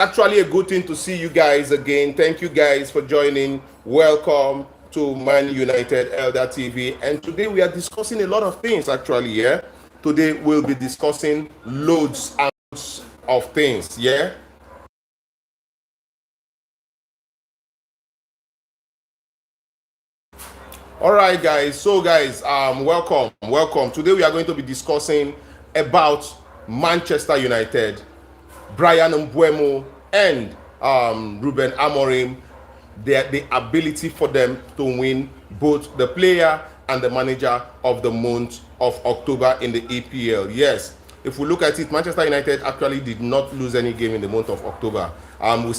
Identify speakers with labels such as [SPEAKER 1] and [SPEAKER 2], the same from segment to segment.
[SPEAKER 1] Actually a good thing to see you guys again. Thank you guys for joining. Welcome to Man United Elder TV. And today we are discussing a lot of things actually, yeah. Today we'll be discussing loads and loads of things, yeah. All right, guys. So, guys, welcome. Today we are going to be discussing about Manchester United, Brian Mbuemo, and Ruben Amorim, the ability for them to win both the player and the manager of the month of October in the EPL. Yes, if we look at it, Manchester United actually did not lose any game in the month of October. We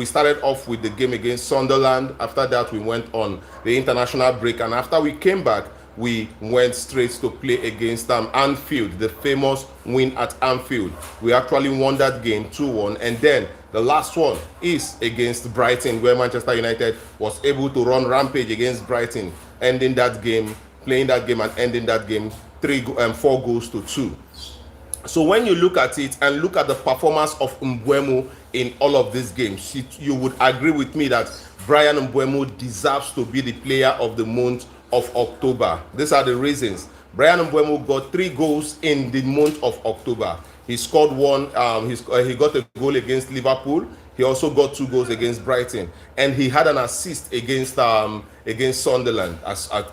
[SPEAKER 1] started off with the game against Sunderland. After that, we went on the international break, and after we came back, we went straight to play against Anfield, the famous win at Anfield. We actually won that game 2-1, and then the last one is against Brighton, where Manchester United was able to run rampage against Brighton, ending that game, playing that game, and ending that game 4-2. So when you look at it and look at the performance of Mbuemo in all of these games, you would agree with me that Brian Mbuemo deserves to be the player of the month of October. These are the reasons. Brian Mbuemo got 3 goals in the month of October. He scored one. He got a goal against Liverpool. He also got 2 goals against Brighton, and he had an assist against Sunderland.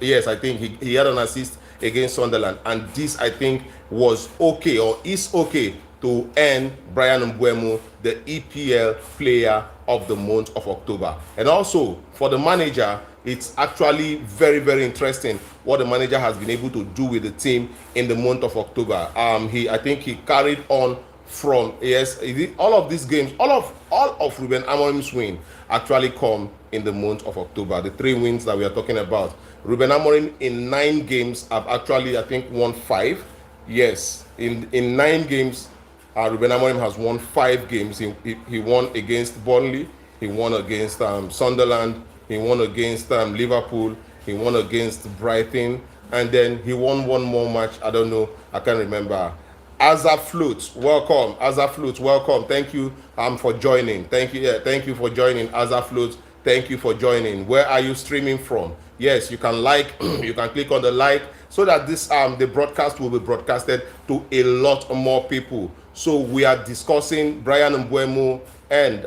[SPEAKER 1] Yes, I think he had an assist against Sunderland, and this I think was okay or is okay to earn Brian Mbuemo the EPL player of the month of October. And also for the manager, it's actually very interesting what the manager has been able to do with the team in the month of October. I think he carried on from, yes, all of these games, all of Ruben Amorim's win actually come in the month of October. The 3 wins that we are talking about. Ruben Amorim in 9 games have actually, I think, won 5. Yes, in 9 games, Ruben Amorim has won 5 games. He won against Burnley, he won against Sunderland, he won against Liverpool, he won against Brighton, and then he won one more match. I don't know, I can't remember. Azaflute, welcome. Azaflute, welcome. Thank you for joining. Thank you for joining. Azaflute, thank you for joining. Where are you streaming from? Yes, you can like, you can click on the like, so that this the broadcast will be broadcasted to a lot more people. So we are discussing Brian Mbuemo and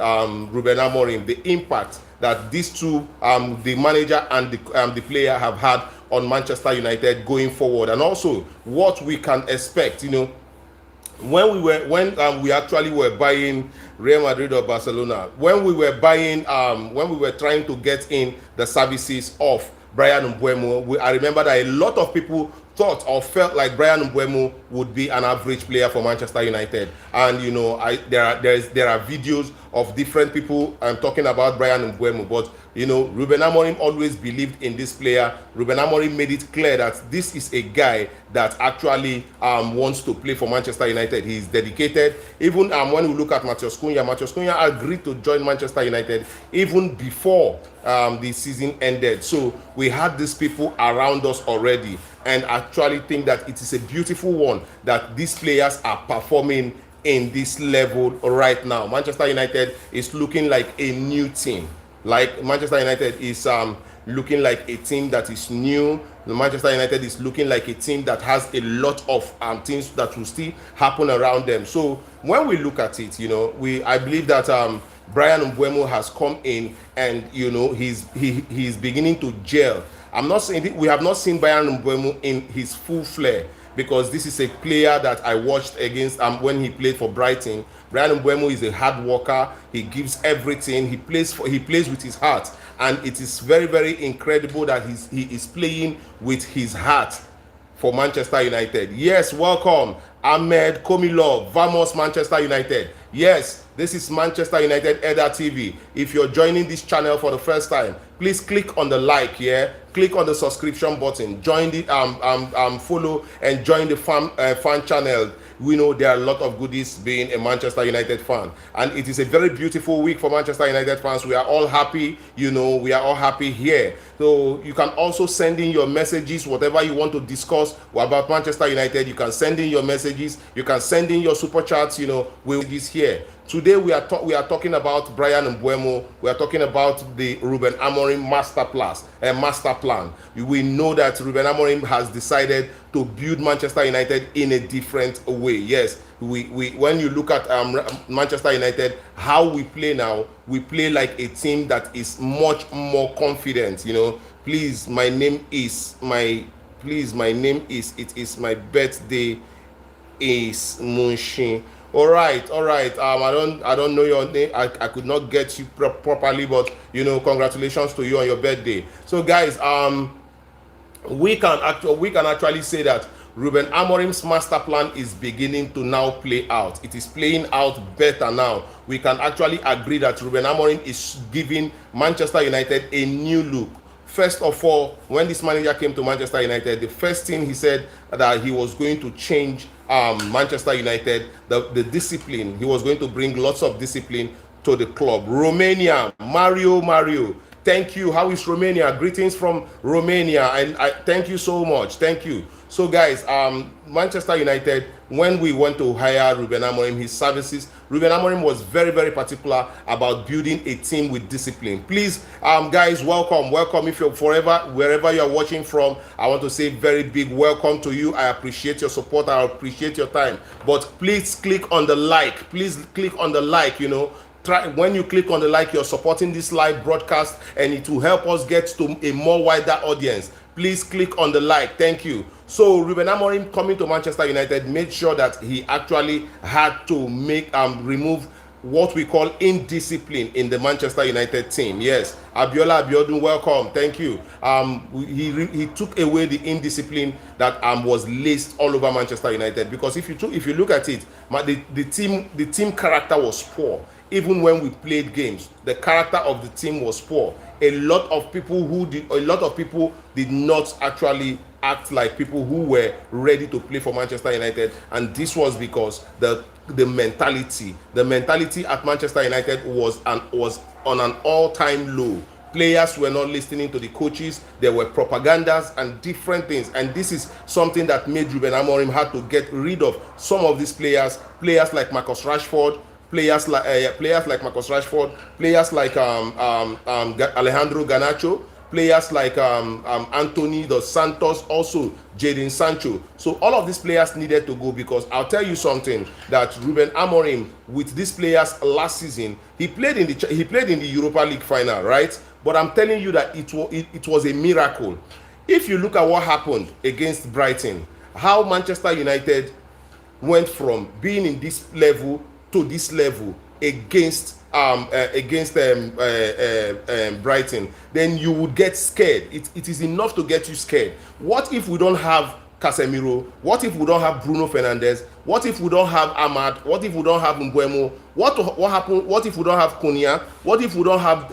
[SPEAKER 1] Ruben Amorim, the impact that these two, the manager and the player, have had on Manchester United going forward, and also what we can expect. When we actually were buying Real Madrid or Barcelona, when we were trying to get in the services of Brian Mbuemo, I remember that a lot of people thought or felt like Brian Mbuemo would be an average player for Manchester United. And there are videos of different people talking about Brian Mbuemo, but Ruben Amorim always believed in this player. Ruben Amorim made it clear that this is a guy that actually wants to play for Manchester United. He is dedicated. Even when we look at Matheus Cunha agreed to join Manchester United even before the season ended. So we had these people around us already, and actually think that it is a beautiful one that these players are performing in this level right now. Manchester United is looking like a new team. Like Manchester United is looking like a team that is new. Manchester United is looking like a team that has a lot of things that will still happen around them. So when we look at it, I believe that Brian Mbuemo has come in, and he's beginning to gel. I'm not saying we have not seen Brian Mbuemo in his full flair, because this is a player that I watched against when he played for Brighton. Brian Mbuemo is a hard worker. He gives everything. He plays with his heart, and it is very incredible that he is playing with his heart for Manchester United. Yes, welcome Ahmed Komilov. Vamos Manchester United. Yes, this is Manchester United Elder TV. If you're joining this channel for the first time, please click on the like here, click on the subscription button, join the follow and join the fan channel. We know there are a lot of goodies being a Manchester United fan, and it is a very beautiful week for Manchester United fans. We are all happy, we are all happy here. So you can also send in your messages, whatever you want to discuss about Manchester United. You can send in your messages, you can send in your super chats, we'll this here Today we are talking about Brian Mbuemo. We are talking about the Ruben Amorim master plan. We know that Ruben Amorim has decided to build Manchester United in a different way. Yes, we when you look at Manchester United, how we play now, we play like a team that is much more confident. You know, please, my name is it is my birthday is Munshin. All right. I don't know your name. I could not get you properly, but you know, congratulations to you on your birthday. So guys, we can actually say that Ruben Amorim's master plan is beginning to now play out. It is playing out better now. We can actually agree that Ruben Amorim is giving Manchester United a new look. First of all, when this manager came to Manchester United, the first thing he said that he was going to change Manchester United, the discipline. He was going to bring lots of discipline to the club. Romania, Mario. Thank you. How is Romania? Greetings from Romania. And I thank you so much. Thank you. So guys, Manchester United, when we went to hire Ruben Amorim, his services, Ruben Amorim was very, very particular about building a team with discipline. Please, guys, welcome. If you're wherever you're watching from, I want to say very big welcome to you. I appreciate your support. I appreciate your time. But please click on the like. Please click on the like, you know. When you click on the like, you're supporting this live broadcast, and it will help us get to a more wider audience. Please click on the like. Thank you. So Ruben Amorim coming to Manchester United made sure that he actually had to remove what we call indiscipline in the Manchester United team. Yes, Abiola Abiodun, welcome. Thank you. He took away the indiscipline that was laced all over Manchester United, because if you look at it, the team character was poor. Even when we played games, the character of the team was poor. A lot of people did not actually act like people who were ready to play for Manchester United, and this was because the mentality at Manchester United was on an all-time low. Players were not listening to the coaches. There were propagandas and different things, and this is something that made Ruben Amorim had to get rid of some of these players like Marcus Rashford, players like Alejandro Garnacho, players like Anthony Dos Santos, also Jadon Sancho. So all of these players needed to go, because I'll tell you something, that Ruben Amorim, with these players last season, he played in the Europa League final, right? But I'm telling you that it was a miracle. If you look at what happened against Brighton, how Manchester United went from being in this level to this level against Brighton, then you would get scared. It is enough to get you scared. What if we don't have Casemiro? What if we don't have Bruno Fernandes? What if we don't have Ahmad? What if we don't have Mbuemo? What if we don't have Konya? What if we don't have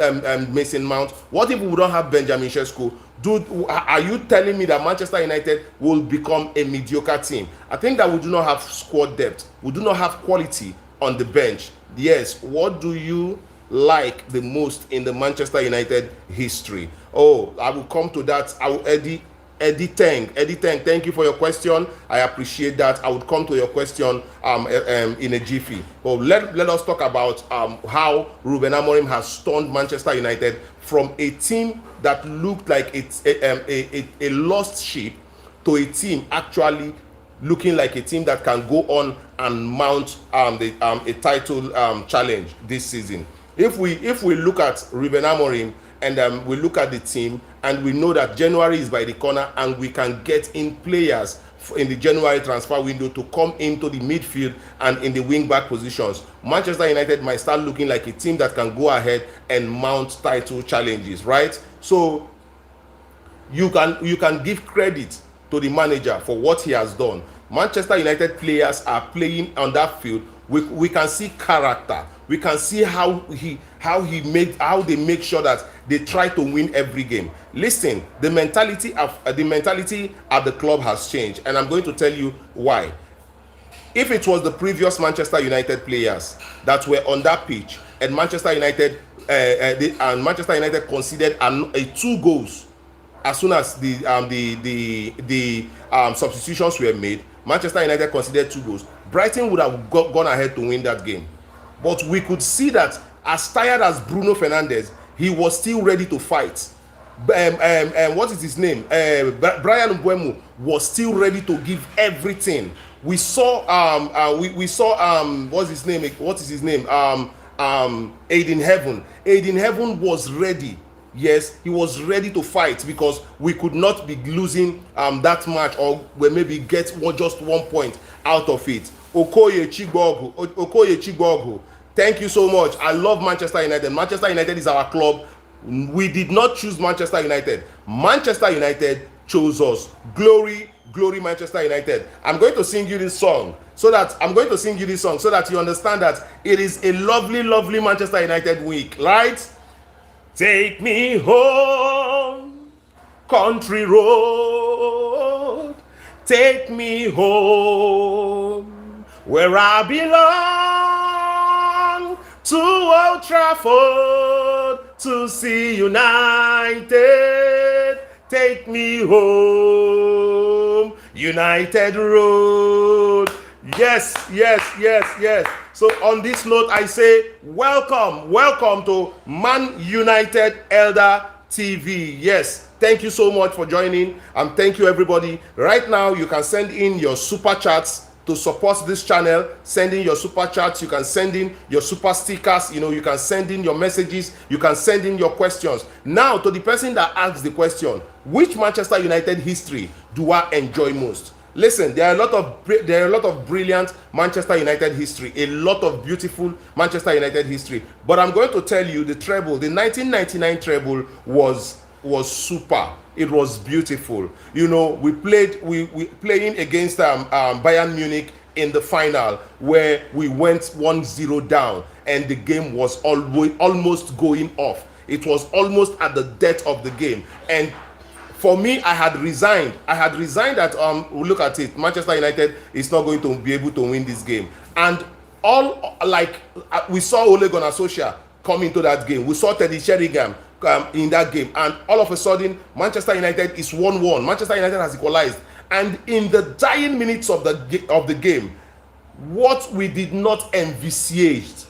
[SPEAKER 1] Mason Mount? What if we don't have Benjamin Sesko? Dude, are you telling me that Manchester United will become a mediocre team? I think that we do not have squad depth. We do not have quality on the bench. Yes, what do you like the most in the Manchester United history? Oh, I will come to that. Eddie Tang, thank you for your question. I appreciate that. I would come to your question in a jiffy. But let us talk about how Ruben Amorim has turned Manchester United from a team that looked like it's a lost sheep to a team actually looking like a team that can go on and mount a title challenge this season. If we look at Ruben Amorim and we look at the team, and we know that January is by the corner, and we can get in players in the January transfer window to come into the midfield and in the wing back positions, Manchester United might start looking like a team that can go ahead and mount title challenges, right? So you can give credit to the manager for what he has done. Manchester United players are playing on that field. We can see character. We can see how they make sure that they try to win every game. Listen, the mentality at the club has changed, and I'm going to tell you why. If it was the previous Manchester United players that were on that pitch, and Manchester United conceded a 2 goals as soon as the substitutions were made, Manchester United conceded 2 goals. Brighton would have gone ahead to win that game. But we could see that as tired as Bruno Fernandes, he was still ready to fight. What is his name? Brian Mbuemo was still ready to give everything. We saw we saw what's his name? What is his name? Aiden Heaven. Aiden Heaven was ready. Yes, he was ready to fight because we could not be losing that match, or we maybe get just 1 point out of it. Okoye Chigbogu, thank you so much. I love Manchester United. Manchester United is our club. We did not choose Manchester United. Manchester United chose us. Glory, glory, Manchester United. I'm going to sing you this song so that you understand that it is a lovely, lovely Manchester United week, right? Take me home, country road. Take me home, where I belong, to Old Trafford, to see United. Take me home, United Road. Yes, yes, yes, yes. So on this note, I say welcome to Man United Elder TV. Yes, thank you so much for joining, and thank you everybody. Right now, you can send in your super chats to support this channel. Send in your super chats. You can send in your super stickers. You can send in your messages. You can send in your questions. Now, to the person that asks the question, which Manchester United history do I enjoy most? Listen, there are a lot of brilliant Manchester United history, a lot of beautiful Manchester United history. But I'm going to tell you the treble, the 1999 treble was super. It was beautiful. We playing against Bayern Munich in the final, where we went 1-0 down, and the game was almost going off. It was almost at the death of the game, and for me, I had resigned that look at it, Manchester United is not going to be able to win this game. And we saw Ole Gunnar Solskjaer come into that game. We saw Teddy Sheringham in that game, and all of a sudden Manchester United is 1-1. Manchester United has equalized, and in the dying minutes of the game, what we did not envisage,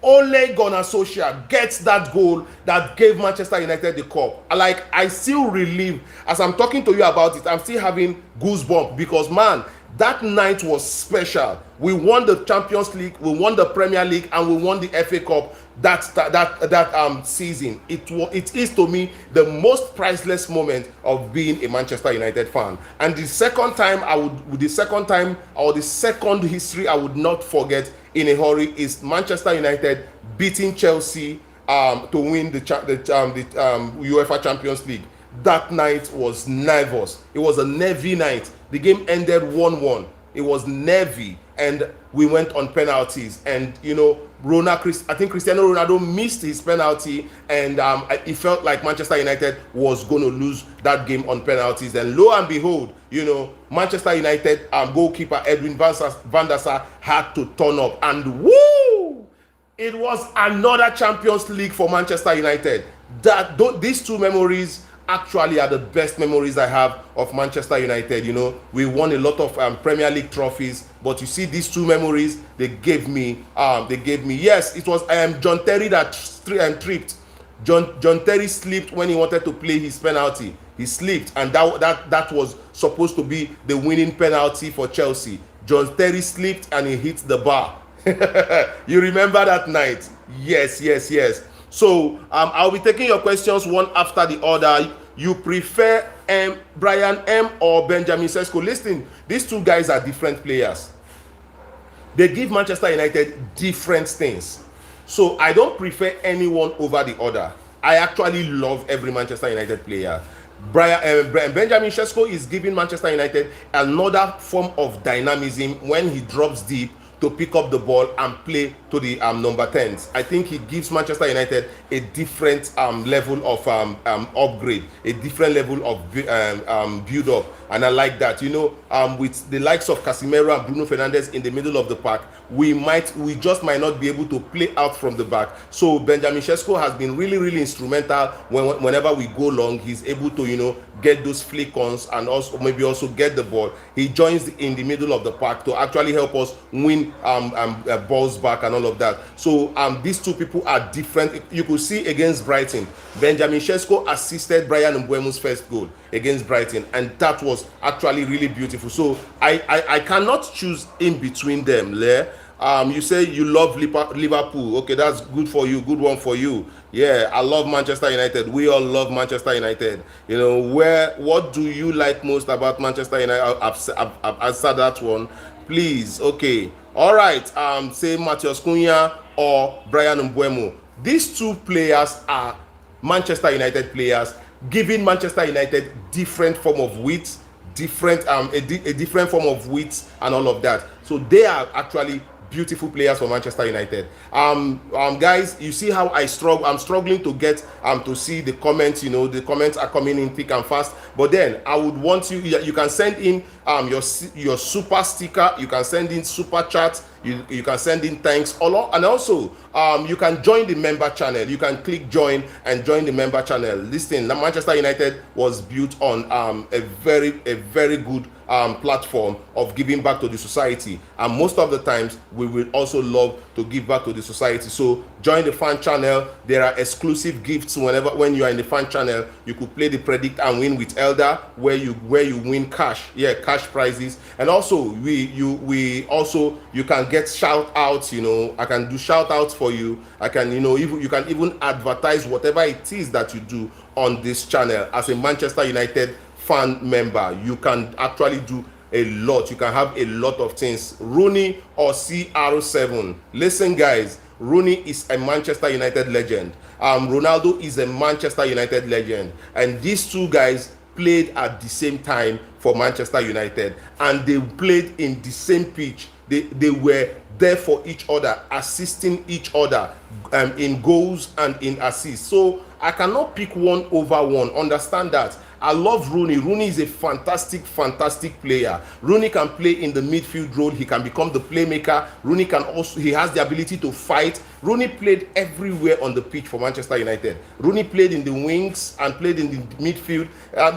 [SPEAKER 1] Ole Gunnar Solskjaer gets that goal that gave Manchester United the cup. I still relive, as I'm talking to you about it, I'm still having goosebumps, because man, that night was special. We won the Champions League, we won the Premier League, and we won the FA Cup that season. It is to me the most priceless moment of being a Manchester United fan. And the second history I would not forget in a hurry is Manchester United beating Chelsea to win the UEFA Champions League. That night was nervous. It was a nervy night. The game ended 1-1. It was nervy, and we went on penalties. And I think Cristiano Ronaldo missed his penalty, and it felt like Manchester United was going to lose that game on penalties. And lo and behold, Manchester United goalkeeper Edwin van der Sar had to turn up, and woo! It was another Champions League for Manchester United. These two memories actually are the best memories I have of Manchester United. We won a lot of Premier League trophies, but you see, these two memories, they gave me yes, it was John Terry that tripped. John Terry slipped when he wanted to play his penalty. He slipped, and that was supposed to be the winning penalty for Chelsea. John Terry slipped and he hit the bar. You remember that night? Yes. So I'll be taking your questions one after the other. You prefer Brian M or Benjamin Sesko? Listen, these two guys are different players. They give Manchester United different things. So I don't prefer anyone over the other. I actually love every Manchester United player. Benjamin Sesko is giving Manchester United another form of dynamism when he drops deep to pick up the ball and play to the number 10s. I think he gives Manchester United a different level of upgrade, a different level of build-up, and I like that. With the likes of Casemiro and Bruno Fernandes in the middle of the park, we just might not be able to play out from the back. So Benjamin Sesko has been really, really instrumental whenever we go long. He's able to, you know, get those flick-ons and also maybe also get the ball. He joins in the middle of the park to actually help us win balls back and all of that. So these two people are different. You could see against Brighton, Benjamin Sesko assisted Bryan Mbuemo's first goal against Brighton, and that was actually really beautiful. So I cannot choose in between them there. You say you love Liverpool. Okay, that's good for you. Good one for you. Yeah, I love Manchester United. We all love Manchester United. You know, what do you like most about Manchester United? I've answered that one. Please, okay. All right. Say Matheus Cunha or Bryan Mbuemo. These two players are Manchester United players, giving Manchester United different form of width, different a different form of width and all of that. So they are actually beautiful players for Manchester United. Guys, you see how I'm struggling to get to see the comments. You know, the comments are coming in thick and fast. But then I would want you can send in your super sticker, you can send in super chat, you can send in thanks, and also you can join the member channel. You can click join and join the member channel. Listen, Manchester United was built on a very good platform of giving back to the society, and most of the times we will also love to give back to the society. So join the fan channel. There are exclusive gifts when you are in the fan channel. You could play the predict and win with Elder, where you win cash prizes, and also you can get shout outs. You know, I can do shout outs for you. I can, you know, you can even advertise whatever it is that you do on this channel as a Manchester United fan member. You can actually do a lot. You can have a lot of things. Rooney or CR7. Listen, guys, Rooney is a Manchester United legend. Ronaldo is a Manchester United legend, and these two guys played at the same time for Manchester United, and they played in the same pitch. They were there for each other, assisting each other in goals and in assists. So I cannot pick one over one. Understand that. I love Rooney. Rooney is a fantastic player. Rooney can play in the midfield role. He can become the playmaker. Rooney he has the ability to fight. Rooney played everywhere on the pitch for Manchester United. Rooney played in the wings and played in the midfield.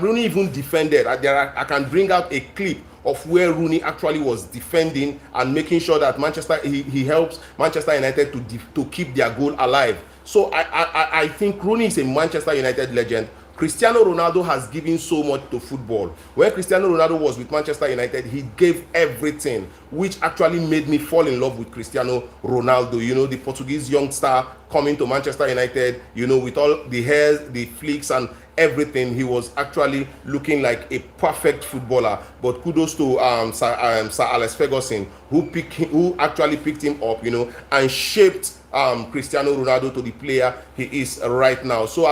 [SPEAKER 1] Rooney even defended. I can bring out a clip of where Rooney actually was defending and making sure that he helps Manchester United to keep their goal alive. So I think Rooney is a Manchester United legend. Cristiano Ronaldo has given so much to football. When Cristiano Ronaldo was with Manchester United, he gave everything, which actually made me fall in love with Cristiano Ronaldo. You know, the Portuguese young star coming to Manchester United, you know, with all the hair, the flicks and everything. He was actually looking like a perfect footballer. But kudos to Sir Alex Ferguson, who actually picked him up, you know, and shaped Cristiano Ronaldo to the player he is right now. So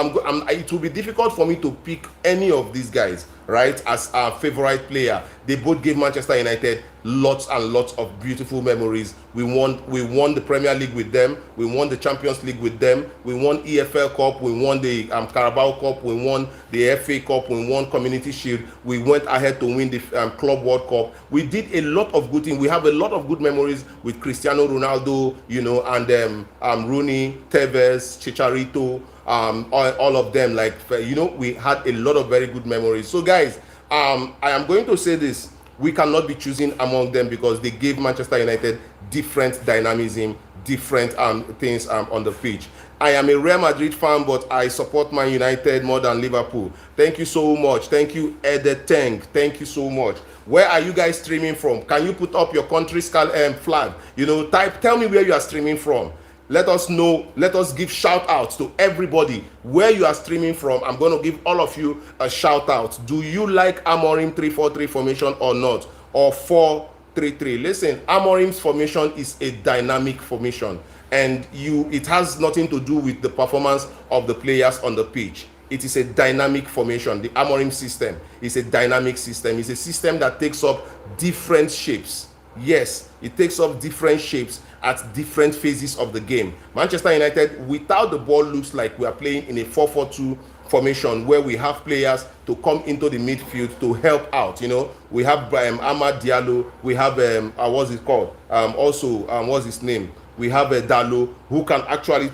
[SPEAKER 1] it will be difficult for me to pick any of these guys, right, as a favorite player. They both gave Manchester United lots and lots of beautiful memories. We won the Premier League with them. We won the Champions League with them. We won EFL Cup. We won the Carabao Cup. We won the FA Cup. We won Community Shield. We went ahead to win the Club World Cup. We did a lot of good things. We have a lot of good memories with Cristiano Ronaldo, you know, and Rooney, Tevez, Chicharito, all of them. Like, you know, we had a lot of very good memories. So guys, I am going to say this: we cannot be choosing among them because they gave Manchester United different dynamism, different things on the pitch. I am a Real Madrid fan, but I support Man United more than Liverpool. Thank you so much. Thank you, Edeteng. Thank you so much. Where are you guys streaming from? Can you put up your country's flag? You know, tell me where you are streaming from. Let us know. Let us give shout outs to everybody where you are streaming from. I'm going to give all of you a shout out. Do you like Amorim 3-4-3 formation or not? Or 4-3-3? Listen, Amorim's formation is a dynamic formation, and it has nothing to do with the performance of the players on the pitch. It is a dynamic formation. The Amorim system is a dynamic system. It's a system that takes up different shapes. Yes, it takes up different shapes at different phases of the game. Manchester United, without the ball, looks like we are playing in a 4-4-2 formation where we have players to come into the midfield to help out. You know, we have Amad Diallo, we have what's it called? What's his name? We have Dalo, who can actually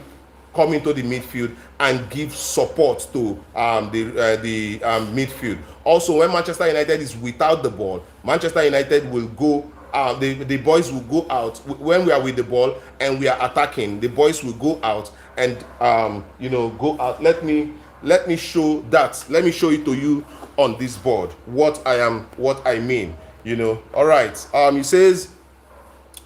[SPEAKER 1] come into the midfield and give support to the midfield. Also, when Manchester United is without the ball, Manchester United will go. The boys will go out when we are with the ball and we are attacking. The boys will go out and go out. Let me show that. Let me show it to you on this board. What I mean. All right. He says,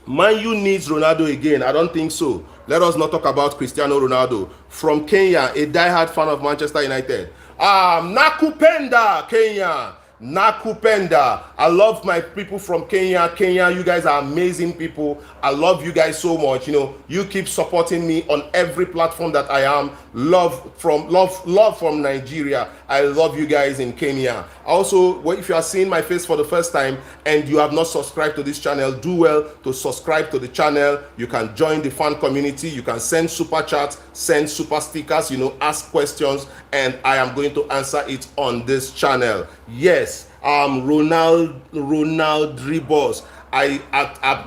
[SPEAKER 1] Man U needs Ronaldo again. I don't think so. Let us not talk about Cristiano Ronaldo. From Kenya, a diehard fan of Manchester United. Nakupenda, Kenya. Nakupenda. I love my people from Kenya. Kenya, you guys are amazing people. I love you guys so much. You keep supporting me on every platform that I am. Love from Nigeria. I love you guys in Kenya. Also, if you are seeing my face for the first time and you have not subscribed to this channel, do well to subscribe to the channel. You can join the fan community. You can send super chats, send super stickers, ask questions, and I am going to answer it on this channel. Yes, Ronald Ribos. I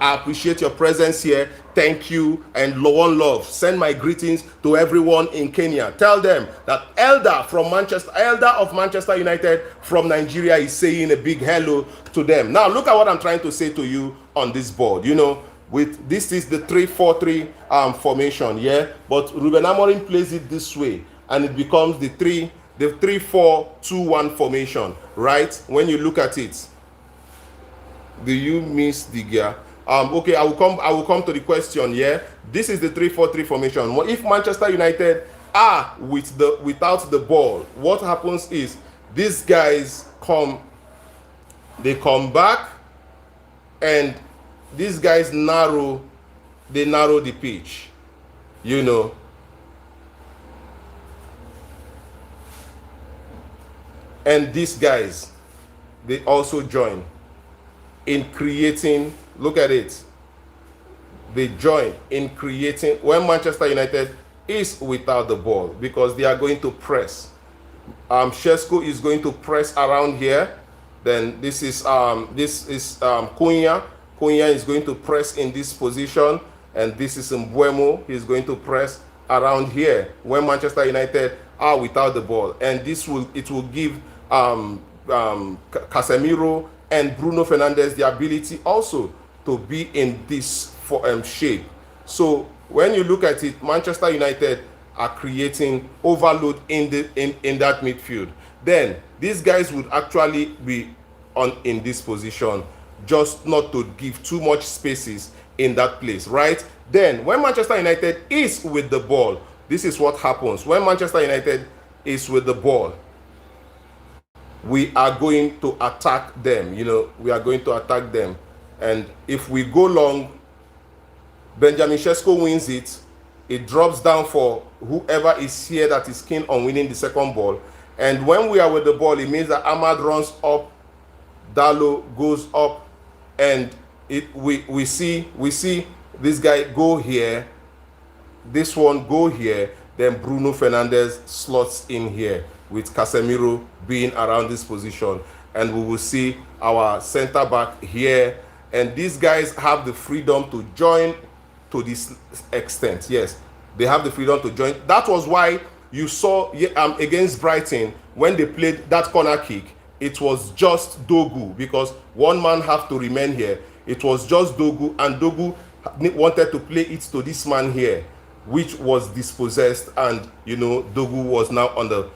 [SPEAKER 1] appreciate your presence here. Thank you, and one love. Send my greetings to everyone in Kenya. Tell them that Elder of Manchester United from Nigeria is saying a big hello to them. Now look at what I'm trying to say to you on this board. This is the 3-4-3 formation, yeah. But Ruben Amorim plays it this way, and it becomes the 3-4-2-1 formation, right? When you look at it. Do you miss the gear? Okay, I will come to the question. Yeah, this is the 3-4-3 formation. If Manchester United are without the ball, what happens is these guys come back, and these guys narrow the pitch. And these guys, they also join in creating. Look at it. They join in creating when Manchester United is without the ball, because they are going to press. Shesko is going to press around here. Then this is Cunha. Cunha is going to press in this position, and this is Mbuemo. He's going to press around here when Manchester United are without the ball, and it will give Casemiro and Bruno Fernandes the ability also to be in this shape. So when you look at it, Manchester United are creating overload in that midfield. Then these guys would actually be in this position, just not to give too much spaces in that place, right? Then when Manchester United is with the ball, this is what happens. When Manchester United is with the ball, we are going to attack them. We are going to attack them. And if we go long, Benjamin Sesko wins it. It drops down for whoever is here that is keen on winning the second ball. And when we are with the ball, it means that Ahmad runs up, Dalo goes up, and we see this guy go here, this one go here, then Bruno Fernandes slots in here with Casemiro being around this position, and we will see our center back here, and these guys have the freedom to join to this extent. Yes, they have the freedom to join. That was why you saw against Brighton, when they played that corner kick, it was just Dogu, because one man have to remain here. It was just Dogu, and Dogu wanted to play it to this man here, which was dispossessed, and Dogu was now on the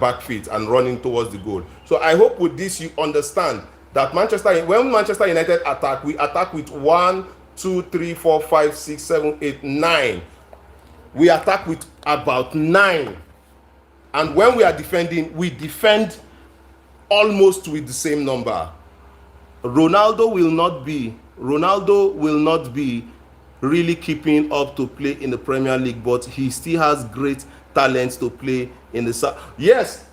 [SPEAKER 1] back feet and running towards the goal. So I hope with this you understand that when Manchester United attack, we attack with 1, 2, 3, 4, 5, 6, 7, 8, 9. We attack with about 9. And when we are defending, we defend almost with the same number. Ronaldo will not be really keeping up to play in the Premier League, but he still has great talents to play in the South. Yes,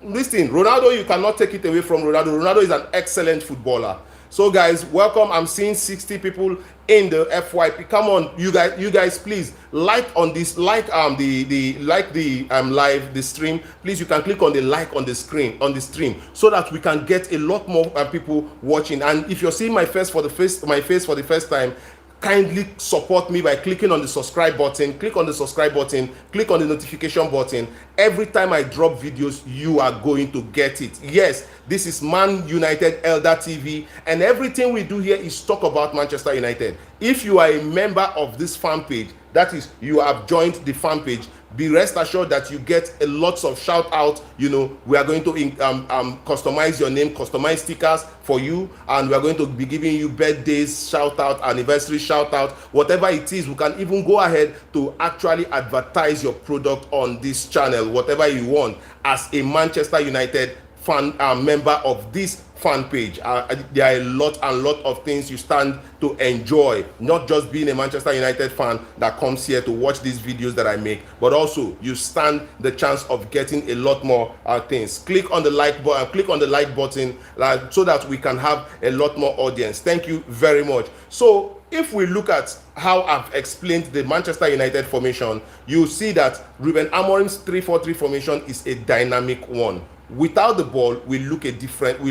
[SPEAKER 1] listen, Ronaldo, you cannot take it away from Ronaldo. Ronaldo is an excellent footballer. So guys, welcome. I'm seeing 60 people in the FYP. Come on, you guys, please like on this, like the live, the stream. Please, you can click on the like on the screen, on the stream, so that we can get a lot more people watching. And if you're seeing my face for the first time, kindly support me by clicking on the subscribe button. Click on the subscribe button, click on the notification button. Every time I drop videos, you are going to get it. Yes, this is Man United Elder TV, and everything we do here is talk about Manchester United. If you are a member of this fan page, that is, you have joined the fan page, be rest assured that you get a lots of shout out. You know, we are going to customize your name, customize stickers for you, and we are going to be giving you birthdays shout out, anniversary shout out, whatever it is. We can even go ahead to actually advertise your product on this channel, whatever you want, as a Manchester United fan member of this fan page. There are a lot of things you stand to enjoy, not just being a Manchester United fan that comes here to watch these videos that I make, but also you stand the chance of getting a lot more things. Click on the like button, so that we can have a lot more audience. Thank you very much. So if we look at how I've explained the Manchester United formation, you see that Ruben Amorim's 3-4-3 formation is a dynamic one. Without the ball, we look a different team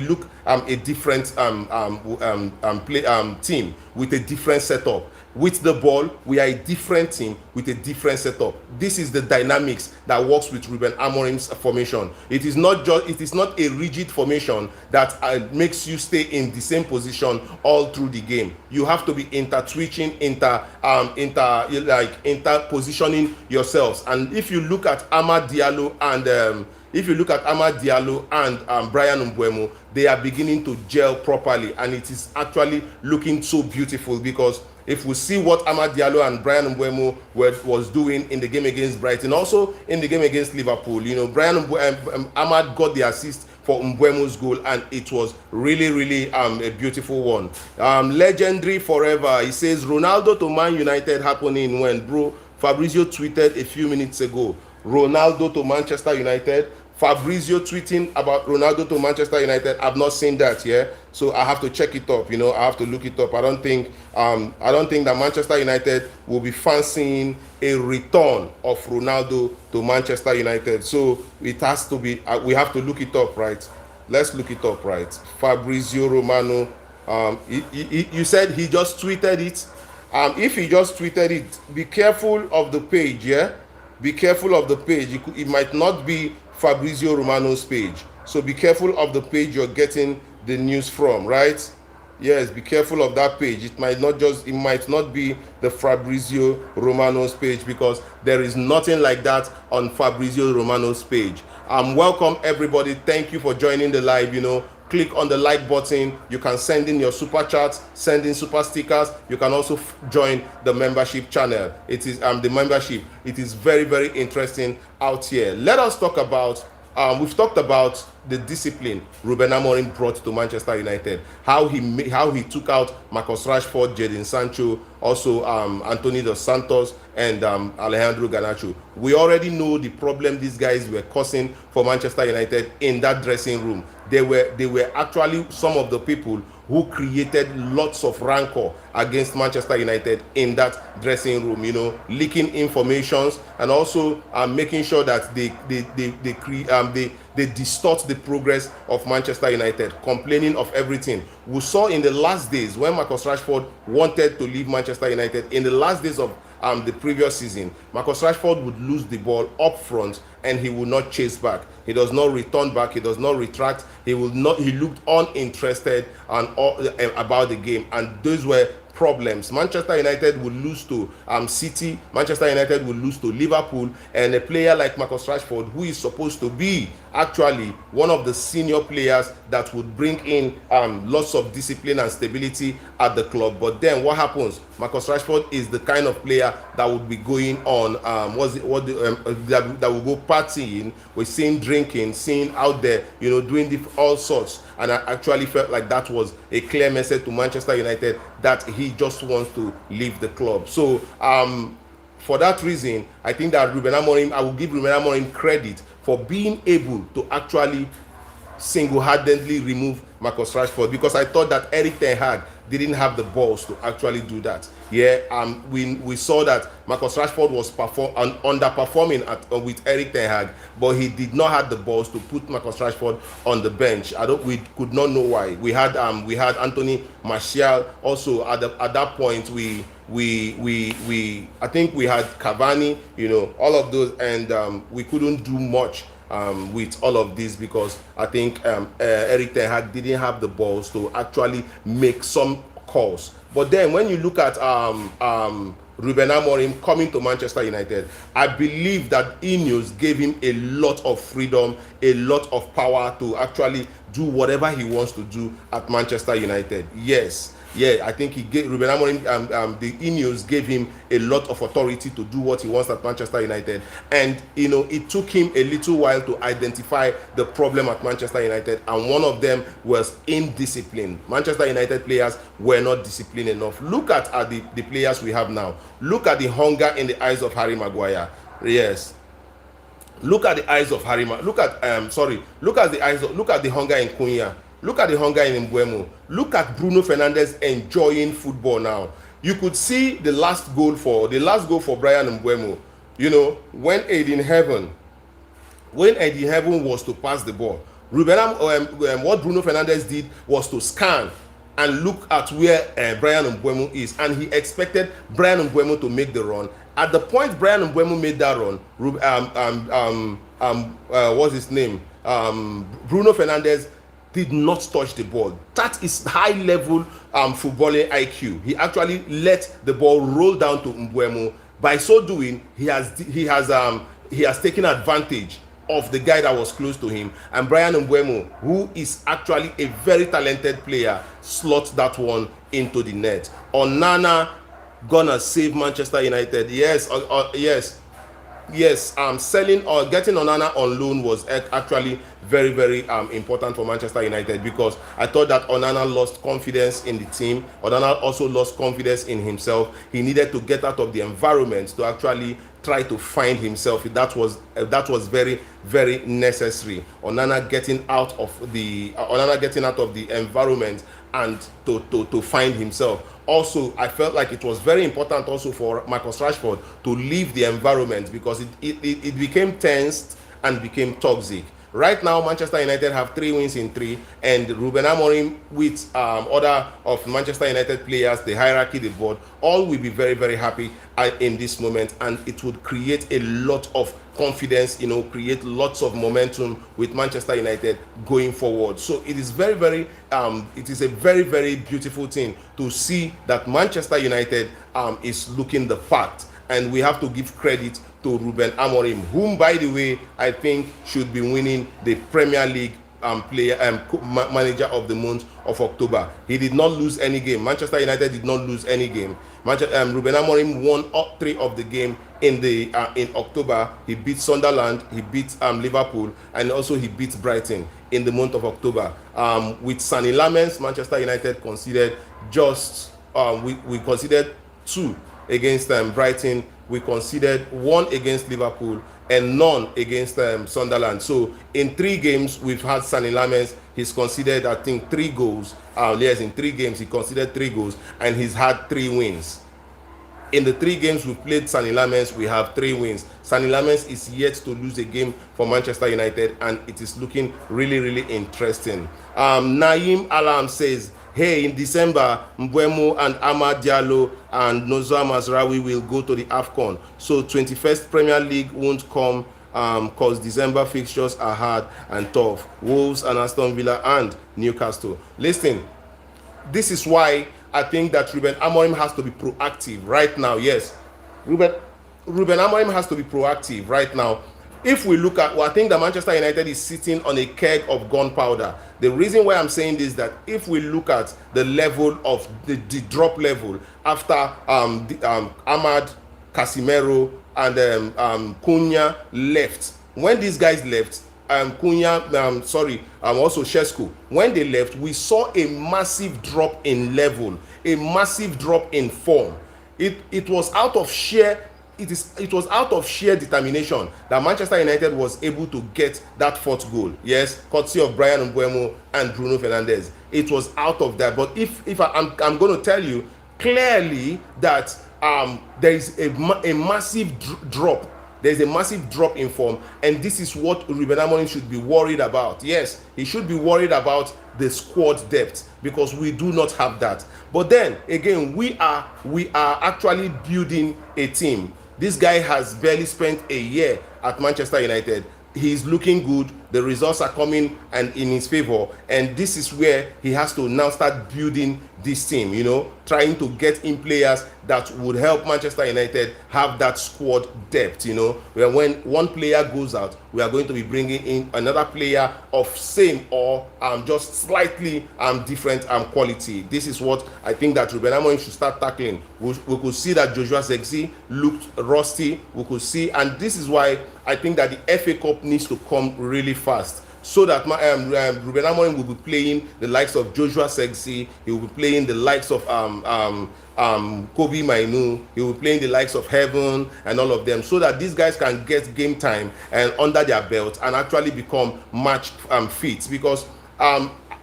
[SPEAKER 1] with a different setup. With the ball, we are a different team with a different setup. This is the dynamics that works with Ruben Amorim's formation. It is not a rigid formation that makes you stay in the same position all through the game. You have to be inter-switching, inter-positioning yourselves. And if you look at Amad Diallo and Bryan Mbuemo, they are beginning to gel properly, and it is actually looking so beautiful, because if we see what Amad Diallo and Bryan Mbuemo was doing in the game against Brighton, also in the game against Liverpool, you know, Amad got the assist for Mbuemo's goal, and it was really a beautiful one. Legendary forever. He says Ronaldo to Man United happening when Fabrizio tweeted a few minutes ago. Ronaldo to Manchester United. Fabrizio tweeting about Ronaldo to Manchester United. I've not seen that yet, so I have to check it up. You know, I have to look it up. I don't think that Manchester United will be fancying a return of Ronaldo to Manchester United. So it has to be. We have to look it up, right? Let's look it up, right? Fabrizio Romano. You said he just tweeted it. If he just tweeted it, be careful of the page. Yeah, be careful of the page. It might not be Fabrizio Romano's page, so be careful of the page you're getting the news from, right? Yes, be careful of that page. It might not be the Fabrizio Romano's page, because there is nothing like that on Fabrizio Romano's page. Welcome everybody. Thank you for joining the live. You know, click on the like button. You can send in your super chats, send in super stickers. You can also join the membership channel. It is the membership. It is very interesting out here. Let us talk about we've talked about the discipline Ruben Amorim brought to Manchester United, how he took out Marcus Rashford, Jadon Sancho, also Anthony Dos Santos, and Alejandro Garnacho. We already know the problem these guys were causing for Manchester United in that dressing room. They were actually some of the people who created lots of rancor against Manchester United in that dressing room, you know, leaking informations, and also making sure that they distort the progress of Manchester United, complaining of everything. We saw in the last days when Marcus Rashford wanted to leave Manchester United, in the last days of the previous season, Marcus Rashford would lose the ball up front and he would not chase back. He does not return back. He does not retract. He looked uninterested about the game, and those were problems. Manchester United will lose to City. Manchester United will lose to Liverpool, and a player like Marcus Rashford, who is supposed to be actually one of the senior players that would bring in lots of discipline and stability at the club. But then what happens? Marcus Rashford is the kind of player that would be going on that will go partying. We're seeing drinking, seeing out there, you know, doing all sorts. And I actually felt like that was a clear message to Manchester United that he just wants to leave the club. So for that reason, I think that I will give Ruben Amorim credit for being able to actually single-handedly remove Marcus Rashford, because I thought that Eric Ten Hag didn't have the balls to actually do that. Yeah, we saw that Marcus Rashford was underperforming with Eric Ten Hag, but he did not have the balls to put Marcus Rashford on the bench. We could not know why. We had Anthony Martial also at that point. I think we had Cavani, all of those, and we couldn't do much with all of this, because I think Eric Ten Hag didn't have the balls to actually make some calls. But then when you look at Ruben Amorim coming to Manchester United, I believe that Ineos gave him a lot of freedom, a lot of power to actually do whatever he wants to do at Manchester United. Yes. Yeah, I think Ruben Amorim, the Ineos gave him a lot of authority to do what he wants at Manchester United. And, it took him a little while to identify the problem at Manchester United. And one of them was indiscipline. Manchester United players were not disciplined enough. Look at the players we have now. Look at the hunger in the eyes of Harry Maguire. Yes. Look at the eyes of Harry. Look at the hunger in Cunha. Look at the hunger in Mbuemo. Look at Bruno Fernandes enjoying football now. You could see the last goal for Brian Mbuemo. When Aiden Heaven was to pass the ball, what Bruno Fernandes did was to scan and look at where Brian Mbuemo is, and he expected Brian Mbuemo to make the run. At the point Brian Mbuemo made that run, what's his name? Bruno Fernandes did not touch the ball. That is high level footballing IQ. He actually let the ball roll down to Mbuemo. By so doing, he has taken advantage of the guy that was close to him, and Brian Mbuemo, who is actually a very talented player, slots that one into the net. Onana gonna save Manchester United. Yes. Selling or getting Onana on loan was actually very, very important for Manchester United, because I thought that Onana lost confidence in the team. Onana also lost confidence in himself. He needed to get out of the environment to actually try to find himself. That was very, very necessary. Onana getting out of the environment and to find himself. Also, I felt like it was very important also for Marcus Rashford to leave the environment, because it became tensed and became toxic. Right now, Manchester United have 3 wins in 3, and Ruben Amorim with other of Manchester United players, the hierarchy, the board, all will be very, very happy in this moment, and it would create a lot of confidence, create lots of momentum with Manchester United going forward. So it is very, very, it is a very, very beautiful thing to see that Manchester United is looking the part, and we have to give credit to Ruben Amorim, whom, by the way, I think should be winning the Premier League manager of the month of October. He did not lose any game. Manchester United did not lose any game. Ruben Amorim won all 3 of the game in October. He beat Sunderland, he beat Liverpool, and also he beat Brighton in the month of October. With Sonny Lamens, Manchester United considered we considered 2 against Brighton. We considered 1 against Liverpool and none against Sunderland. So in 3 games we've had Sonny Lamens. He's considered, I think, 3 goals. Yes, in 3 games he considered 3 goals, and he's had 3 wins. In the 3 games we've played Sonny Lamens, we have 3 wins. Sonny Lamens is yet to lose a game for Manchester United, and it is looking really, really interesting. Naim Alam says, hey, in December, Mbuemo and Amad Diallo and Nozua Mazraoui will go to the AFCON. So 21st Premier League won't come because December fixtures are hard and tough. Wolves and Aston Villa and Newcastle. Listen, this is why I think that Ruben Amorim has to be proactive right now. Yes, Ruben Amorim has to be proactive right now. If we look at, I think that Manchester United is sitting on a keg of gunpowder. The reason why I'm saying this is that if we look at the level of the drop level after Ahmad, Casemiro, and Cunha left. When these guys left, Cunha, also Šeško, when they left, we saw a massive drop in level, a massive drop in form. It was out of sheer it was out of sheer determination that Manchester United was able to get that fourth goal. Yes, courtesy of Bryan Mbuemo and Bruno Fernandes. It was out of that. But if I'm going to tell you clearly that there is a massive drop. There's a massive drop in form, and this is what Ruben Amorim should be worried about. Yes, he should be worried about the squad depth, because we do not have that. But then again, we are actually building a team. This guy has barely spent a year at Manchester United. He's looking good. The results are coming and in his favor, and this is where he has to now start building this team, trying to get in players that would help Manchester United have that squad depth, where when one player goes out, we are going to be bringing in another player of same or just slightly different quality. This is what I think that Ruben Amorim should start tackling. We could see that Joshua Zexi looked rusty. We could see, and this is why I think that the FA Cup needs to come really fast, so that Ruben Amorim will be playing the likes of Joshua Zexi. He will be playing the likes of Kobe Mainu. He will be playing the likes of Heaven and all of them, so that these guys can get game time and under their belt and actually become match fit. Because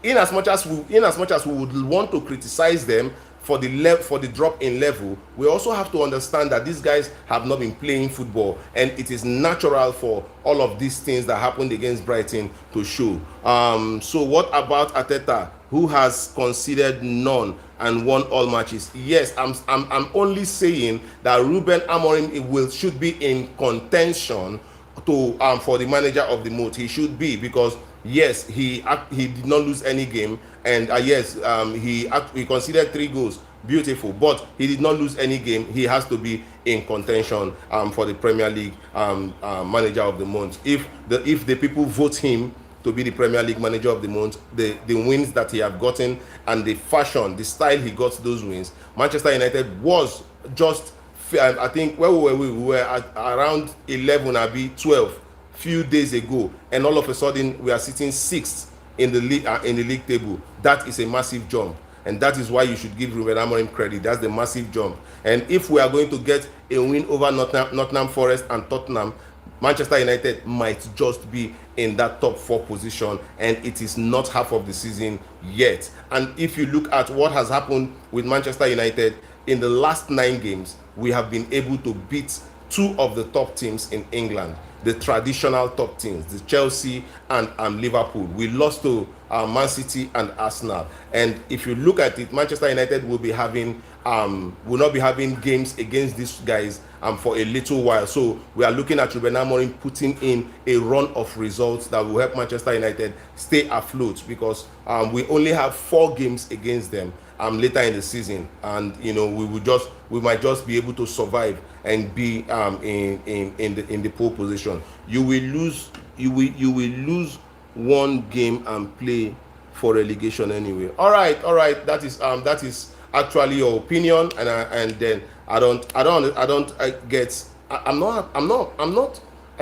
[SPEAKER 1] in as much as we would want to criticize them for the drop in level, we also have to understand that these guys have not been playing football, and it is natural for all of these things that happened against Brighton to show. So what about Arteta, who has conceded none and won all matches? Yes, I'm only saying that Ruben Amorim should be in contention to for the manager of the month. He should be, because yes, he did not lose any game, and yes, he conceded 3 goals. Beautiful, but he did not lose any game. He has to be in contention for the Premier League manager of the month. If the people vote him to be the Premier League manager of the month, the wins that he have gotten and the fashion, the style he got those wins, Manchester United was just, I think, where we were at around 11 or 12 few days ago, and all of a sudden we are sitting 6th in the league table. That is a massive jump, and that is why you should give Ruben Amorim credit. That's the massive jump. And if we are going to get a win over Nottingham Forest and Tottenham, Manchester United might just be in that top 4 position, and it is not half of the season yet. And if you look at what has happened with Manchester United in the last 9 games, we have been able to beat 2 of the top teams in England, the traditional top teams, the Chelsea and Liverpool. We lost to Man City and Arsenal. And if you look at it, Manchester United will not be having games against these guys for a little while. So we are looking at Ruben Amorim putting in a run of results that will help Manchester United stay afloat, because we only have 4 games against them later in the season, and we might just be able to survive and be in the pole position. You will lose 1 game and play for relegation anyway. All right, that is actually your opinion, and then I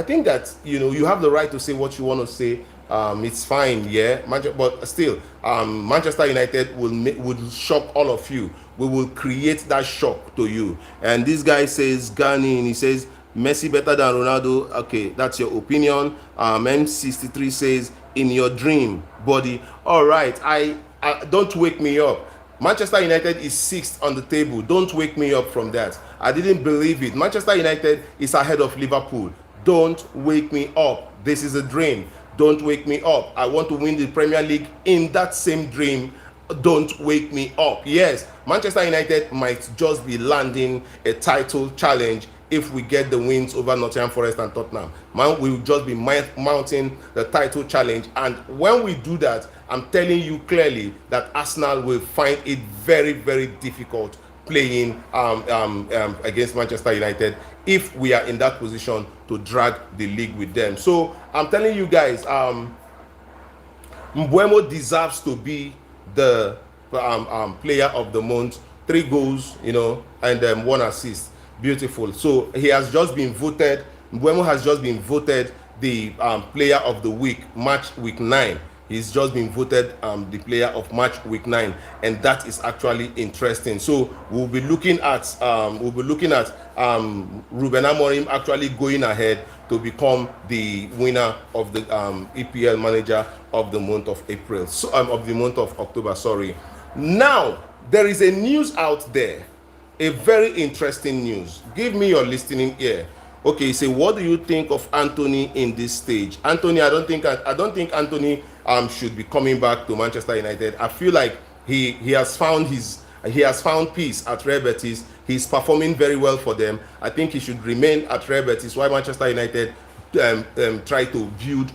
[SPEAKER 1] think that you have the right to say what you want to say. It's fine, yeah, but still, Manchester United would shock all of you. We will create that shock to you. And this guy says, Gani, he says, Messi better than Ronaldo. Okay, that's your opinion. M63 says, in your dream, buddy. All right, I don't wake me up. Manchester United is 6th on the table. Don't wake me up from that. I didn't believe it. Manchester United is ahead of Liverpool. Don't wake me up. This is a dream. Don't wake me up. I want to win the Premier League in that same dream. Don't wake me up. Yes, Manchester United might just be landing a title challenge if we get the wins over Nottingham Forest and Tottenham. Man, we will just be mounting the title challenge. And when we do that, I'm telling you clearly that Arsenal will find it very, very difficult playing against Manchester United if we are in that position to drag the league with them. So I'm telling you guys, Mbuemo deserves to be the player of the month. 3 goals, and 1 assist. Beautiful. So he has just been voted. Mbuemo has just been voted the player of the week, week 9. He's just been voted the player of match week 9, and that is actually interesting. So we'll be looking at Ruben Amorim actually going ahead to become the winner of the EPL manager of the month of April, so of the month of October. Sorry. Now there is a news out there, a very interesting news. Give me your listening ear. Okay, so what do you think of Anthony in this stage? Anthony, I don't think Anthony should be coming back to Manchester United. I feel like he has found peace at Real Betis. He's performing very well for them. I think he should remain at Real Betis. Why Manchester United try to build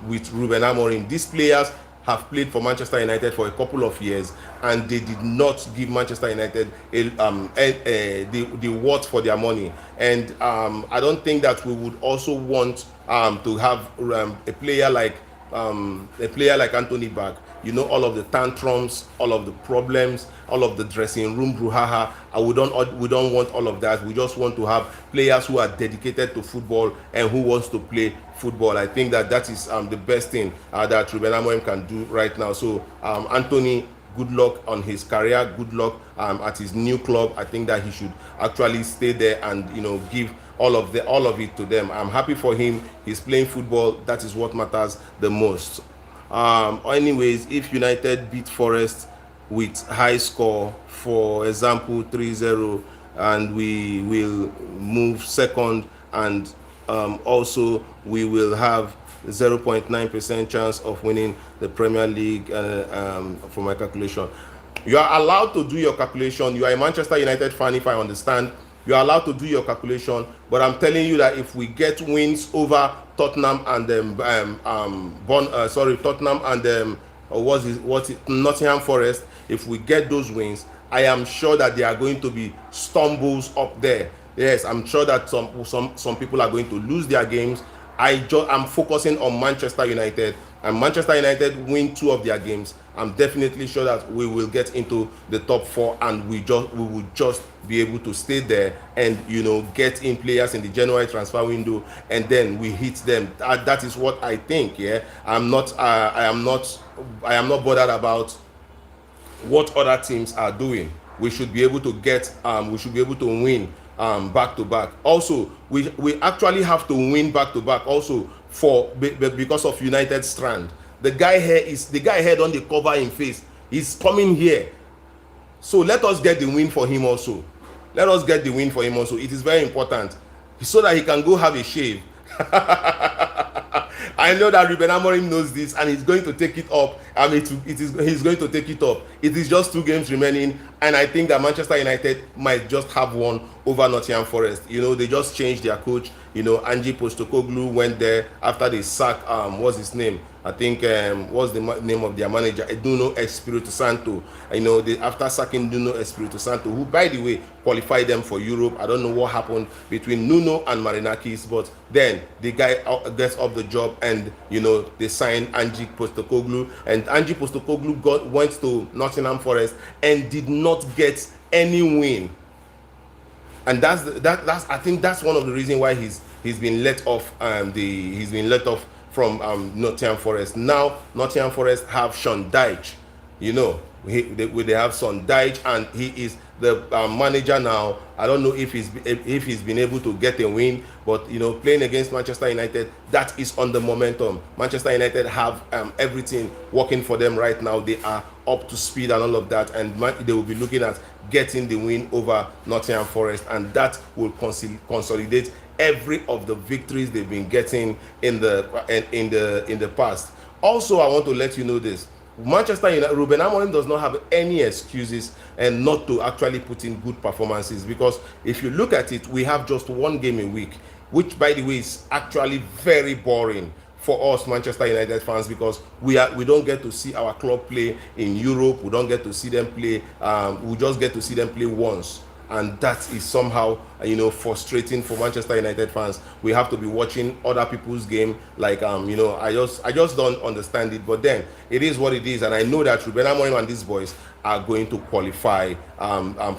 [SPEAKER 1] with Ruben Amorim? These players have played for Manchester United for a couple of years, and they did not give Manchester United the worth for their money. And I don't think that we would also want to have a player like Anthony back. You know, all of the tantrums, all of the problems, all of the dressing room brouhaha. We don't want all of that. We just want to have players who are dedicated to football and who wants to play football. I think that is the best thing that Ruben Amorim can do right now. So Anthony, good luck on his career. Good luck at his new club. I think that he should actually stay there and, you know, give all of it to them. I'm happy for him. He's playing football. That is what matters the most. Anyways, if United beat Forest with high score, for example 3-0, and we will move second, and also we will have 0.9% chance of winning the Premier League for my calculation. You are allowed to do your calculation. You are a Manchester United fan, if I understand. You are allowed to do your calculation, but I'm telling you that if we get wins over Tottenham and Tottenham and Nottingham Forest, if we get those wins, I am sure that there are going to be stumbles up there. Yes, I'm sure that some people are going to lose their games. I'm focusing on Manchester United, and Manchester United win 2 of their games. I'm definitely sure that we will get into the top 4, and we will just be able to stay there and, you know, get in players in the January transfer window, and then we hit them. That is what I think. Yeah, I am not bothered about what other teams are doing. We should be able to win back to back. Also, we actually have to win back to back also because of United strand. The guy here on the cover in face. He's coming here. So let us get the win for him also. It is very important, so that he can go have a shave. I know that Ruben Amorim knows this, and he's going to take it up. He's going to take it up. It is just 2 games remaining, and I think that Manchester United might just have one over Nottingham Forest. You know, they just changed their coach. You know, Ange Postecoglou went there after they sacked what's his name? I think what's the name of their manager? Nuno Espirito Santo. You know, after sacking Nuno Espirito Santo, who, by the way, qualified them for Europe. I don't know what happened between Nuno and Marinakis, but then the guy gets off the job, and, you know, they signed Ange Postecoglou, and Ange Postecoglou went to Nottingham Forest and did not get any win. And I think that's one of the reasons why he's been let off. He's been let off from Nottingham Forest. Now Nottingham Forest have Sean Dyche. You know, they have Sean Dyche, and he is the manager now. I don't know if he's been able to get a win, but, you know, playing against Manchester United, that is on the momentum. Manchester United have everything working for them right now. They are up to speed and all of that, and they will be looking at getting the win over Nottingham Forest, and that will consolidate every of the victories they've been getting in the past. Also, I want to let you know this. Manchester United, Ruben Amorim does not have any excuses and not to actually put in good performances, because if you look at it, we have just 1 game a week, which, by the way, is actually very boring for us Manchester United fans, because we don't get to see our club play in Europe. We don't get to see them play. We just get to see them play once, and that is somehow, you know, frustrating for Manchester United fans. We have to be watching other people's game, like you know, I just don't understand it. But then it is what it is, and I know that Ruben Amorim and these boys are going to qualify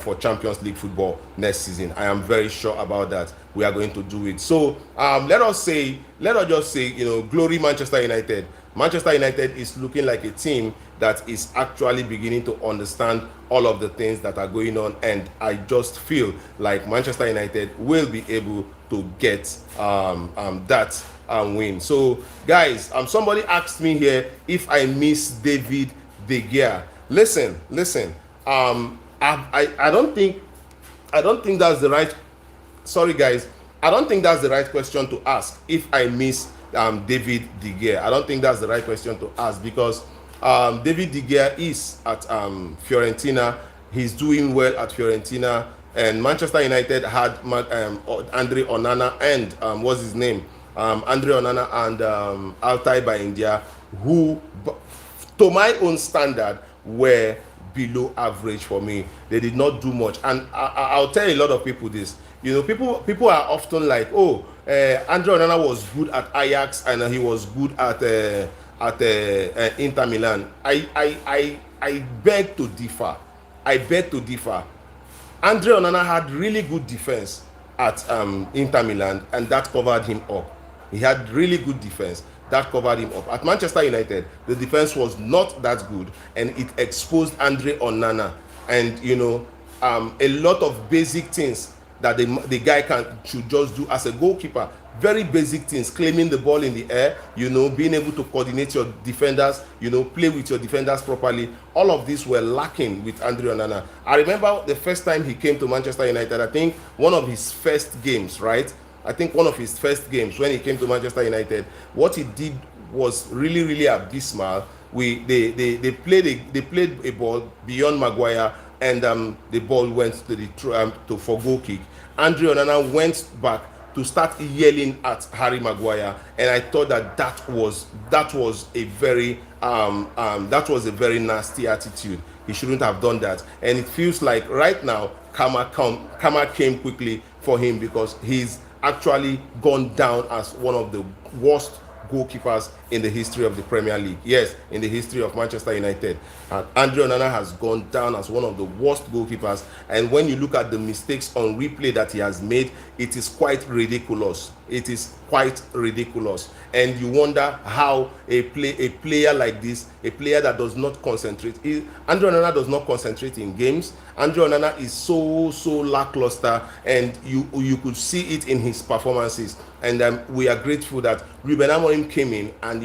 [SPEAKER 1] for Champions League football next season. I am very sure about that. We are going to do it. So let us just say, you know, glory Manchester United. Manchester United is looking like a team that is actually beginning to understand all of the things that are going on, and I just feel like Manchester United will be able to get that win. So guys, somebody asked me here if I miss David De Gea. Listen. I don't think that's the right. Sorry guys, I don't think that's the right question to ask. If I miss David De Gea, I don't think that's the right question to ask, because David De Gea is at Fiorentina. He's doing well at Fiorentina, and Manchester United had Andre Onana and what's his name, Andre Onana and Altai by India, who, to my own standard, were below average for me. They did not do much, and I'll tell a lot of people this. People are often like, oh, Andre Onana was good at Ajax and he was good at Inter Milan. I beg to differ. Andre Onana had really good defense at Inter Milan, and that covered him up. He had really good defense that covered him up. At Manchester United, the defense was not that good, and it exposed Andre Onana, and a lot of basic things that the guy should just do as a goalkeeper. Very basic things: claiming the ball in the air, being able to coordinate your defenders, play with your defenders properly. All of these were lacking with Andre Onana. I remember the first time he came to Manchester United, I think one of his first games, right? I think one of his first games when he came to Manchester United, what he did was really, really abysmal. They played a ball beyond Maguire, and the ball went for goal kick. Andre Onana went back to start yelling at Harry Maguire, and I thought that was a very nasty attitude. He shouldn't have done that, and it feels like right now karma came quickly for him, because he's actually gone down as one of the worst goalkeepers in the history of the Premier League. Yes, in the history of Manchester United. And Andre Onana has gone down as one of the worst goalkeepers. And when you look at the mistakes on replay that he has made, it is quite ridiculous. It is quite ridiculous. And you wonder how a player like this, a player that does not concentrate. Andre Onana does not concentrate in games. Andre Onana is so lackluster, and you could see it in his performances. And we are grateful that Ruben Amorim came in, and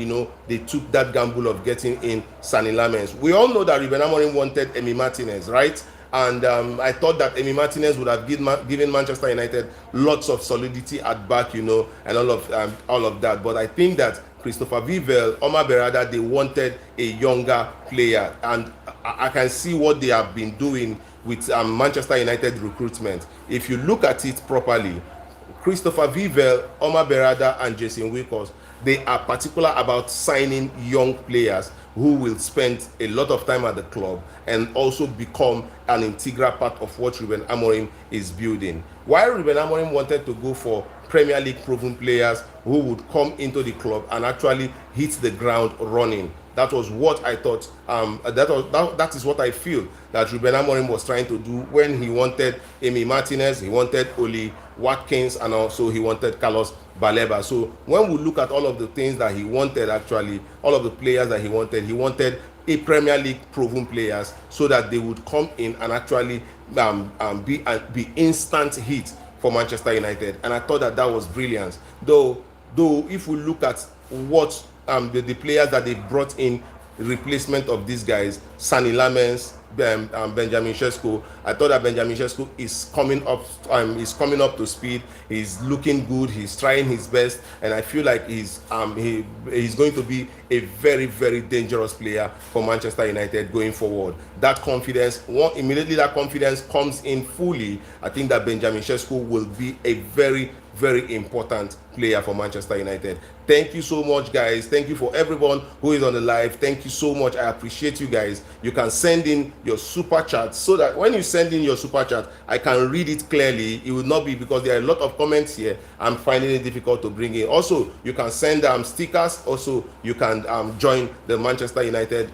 [SPEAKER 1] they took that gamble of getting in Sani Lamens. We all know that Ruben Amorim wanted Emi Martinez, right? And I thought that Emi Martinez would have given Manchester United lots of solidity at back, and all of that. But I think that Christopher Vivell, Omar Berrada, they wanted a younger player, and I can see what they have been doing with Manchester United recruitment. If you look at it properly, Christopher Vivell, Omar Berrada, and Jason Wilcox, they are particular about signing young players who will spend a lot of time at the club and also become an integral part of what Ruben Amorim is building. While Ruben Amorim wanted to go for Premier League proven players who would come into the club and actually hit the ground running. That was what I thought. That is what I feel that Ruben Amorim was trying to do when he wanted Emi Martinez, he wanted Oli Watkins, and also he wanted Carlos Baleba. So when we look at all of the things that he wanted, actually, all of the players that he wanted a Premier League proven players, so that they would come in and actually be instant hit for Manchester United. And I thought that was brilliant. Though if we look at what the players that they brought in, replacement of these guys, Sani Lamens, Benjamin Sesko, I thought that Benjamin Sesko is coming up to speed. He's looking good. He's trying his best, and I feel like he's going to be a very, very dangerous player for Manchester United going forward. That confidence, immediately that confidence comes in fully, I think that Benjamin Sesko will be a very, very important player for Manchester United. Thank you so much, guys. Thank you for everyone who is on the live. Thank you so much. I appreciate you guys. You can send in your super chat, so that when you send in your super chat, I can read it clearly. It will not be, because there are a lot of comments here, I'm finding it difficult to bring in. Also, you can send stickers. Also, you can join the Manchester United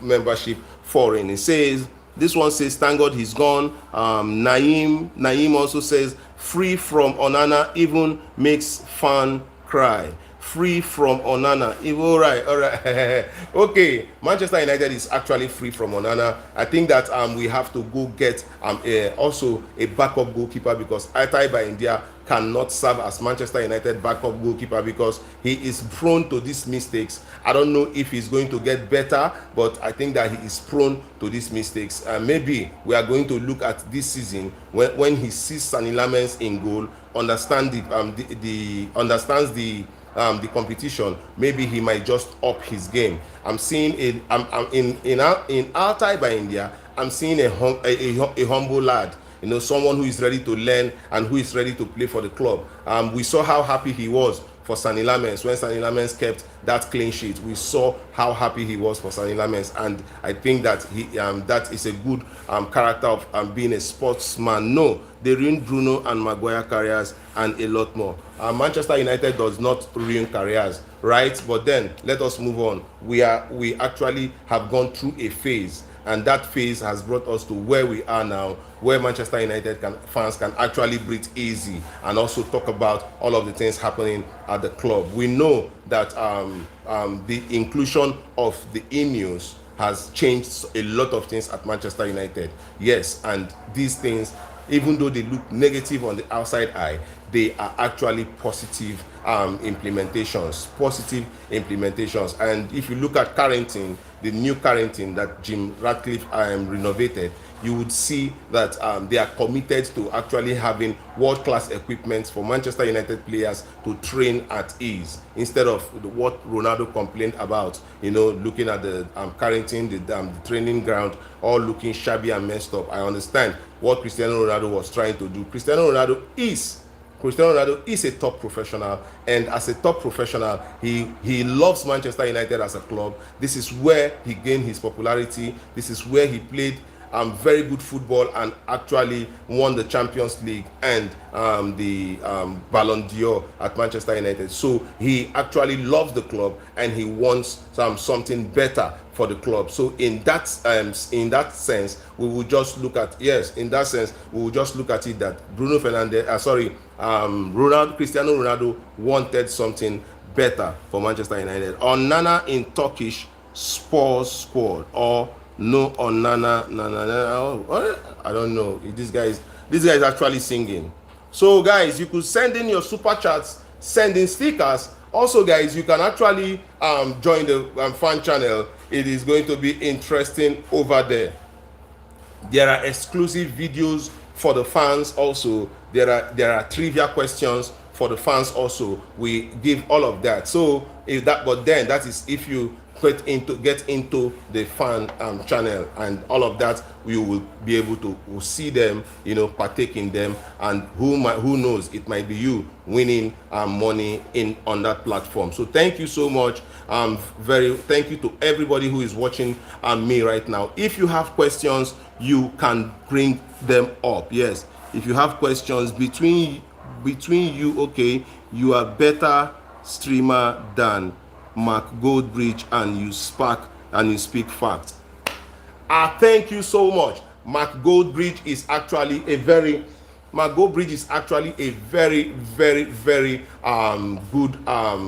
[SPEAKER 1] membership forum. It says, this one says, thank God he's gone. Naeem also says, free from Onana even makes fan cry. free from Onana. All right, all right. Okay, Manchester United is actually free from Onana. I think that we have to go get also a backup goalkeeper, because Altay by India cannot serve as Manchester United backup goalkeeper because he is prone to these mistakes. I don't know if he's going to get better, but I think that he is prone to these mistakes. Maybe we are going to look at this season when he sees Sani Lamens in goal, understands the competition. Maybe he might just up his game. I'm seeing in Altay by India, I'm seeing a humble lad, someone who is ready to learn and who is ready to play for the club. We saw how happy he was for Sani Lamens when Sani Lamens kept that clean sheet. We saw how happy he was for Sani Lamens, and I think that that is a good character of being a sportsman. No, they ruined Bruno and Maguire careers and a lot more. Manchester United does not ruin careers, right? But then let us move on. We actually have gone through a phase, and that phase has brought us to where we are now, where Manchester United fans can actually breathe easy and also talk about all of the things happening at the club. We know that the inclusion of the Ineos has changed a lot of things at Manchester United. Yes, and these things, even though they look negative on the outside eye, they are actually positive implementations. And if you look at Carrington, the new Carrington that Jim Ratcliffe renovated, you would see that they are committed to actually having world-class equipment for Manchester United players to train at ease, instead of what Ronaldo complained about, looking at the Carrington, the training ground, all looking shabby and messed up. I understand what Cristiano Ronaldo was trying to do. Cristiano Ronaldo is a top professional, and as a top professional, he loves Manchester United as a club. This is where he gained his popularity. This is where he played very good football and actually won the Champions League and the Ballon d'Or at Manchester United. So he actually loves the club and he wants something better for the club. So in that sense, we will just look at it that Cristiano Ronaldo wanted something better for Manchester United. Onana in Turkish Spurs squad, or no Onana, I don't know. This guy is actually singing. So guys, you could send in your super chats, send in stickers. Also guys, you can actually join the fan channel. It is going to be interesting over there. There are exclusive videos for the fans. Also there are trivia questions for the fans. Also we give all of that. So that is if you get into the fan channel, and all of that, we will be able to see them, partake in them, and who knows, it might be you winning money on that platform. So thank you so much. Thank you to everybody who is watching me right now. If you have questions, you can bring them up. Yes, if you have questions between you, okay, you are better streamer than Mark Goldbridge, and you speak facts. Thank you so much. Mark Goldbridge is actually a very very, very good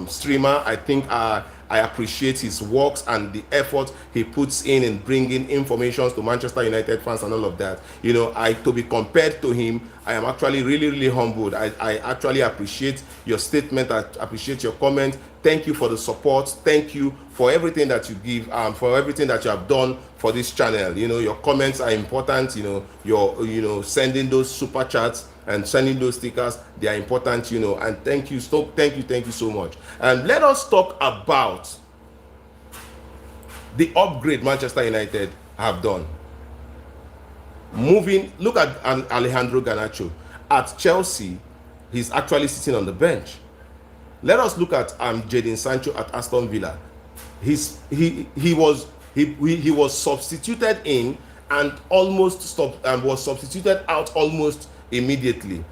[SPEAKER 1] streamer. I think I appreciate his works and the effort he puts in bringing information to Manchester United fans and all of that. To be compared to him, I am actually really, really humbled. I actually appreciate your statement. I appreciate your comment. Thank you for the support. Thank you for everything that you give, for everything that you have done for this channel. Your comments are important. Your sending those super chats and sending those stickers, they are important. And thank you so much. And let us talk about the upgrade Manchester United have done. Look at Alejandro Garnacho at Chelsea. He's actually sitting on the bench. Let us look at Jadon Sancho at Aston Villa. He was substituted in and almost stopped, and was substituted out almost immediately.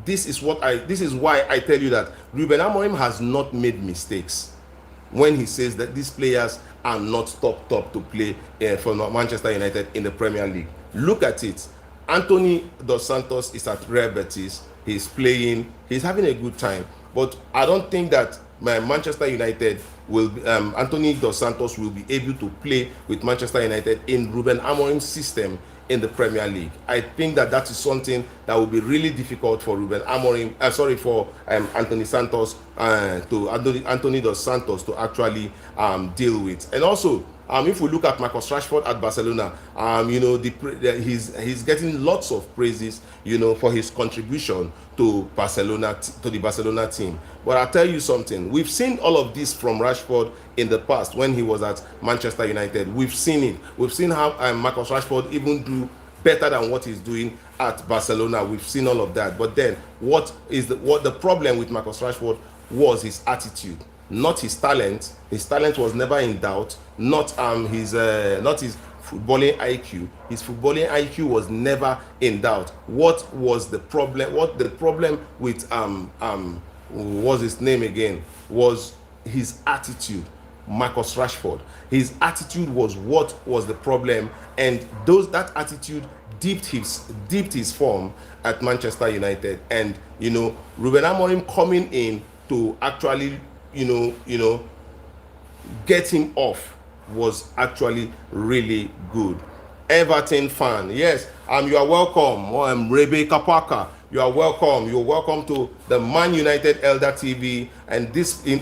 [SPEAKER 1] This is why I tell you that Ruben Amorim has not made mistakes when he says that these players are not top to play for Manchester United in the Premier League. Look at it. Anthony Dos Santos is at Real Betis. He's playing. He's having a good time. But I don't think that Manchester United will Anthony Dos Santos will be able to play with Manchester United in Ruben Amorim's system in the Premier League. I think that is something that will be really difficult for Ruben Amorim, for Anthony Santos, Anthony Dos Santos to actually deal with. And also, if we look at Marcus Rashford at Barcelona, he's getting lots of praises, for his contribution to the Barcelona team. But I'll tell you something, we've seen all of this from Rashford in the past when he was at Manchester United. We've seen it. We've seen how Marcus Rashford even do better than what he's doing at Barcelona. We've seen all of that. But then what the problem with Marcus Rashford was his attitude, not his talent. His talent was never in doubt, not his footballing IQ. His footballing IQ was never in doubt. What was the problem? What the problem with was his name again? Was his attitude. Marcus Rashford. His attitude was what was the problem, and that attitude dipped his form at Manchester United. And Ruben Amorim coming in to actually get him off was actually really good. Everton fan, yes, you are welcome. Rebecca Parker, you are welcome. You're welcome to the Man United Elder TV, and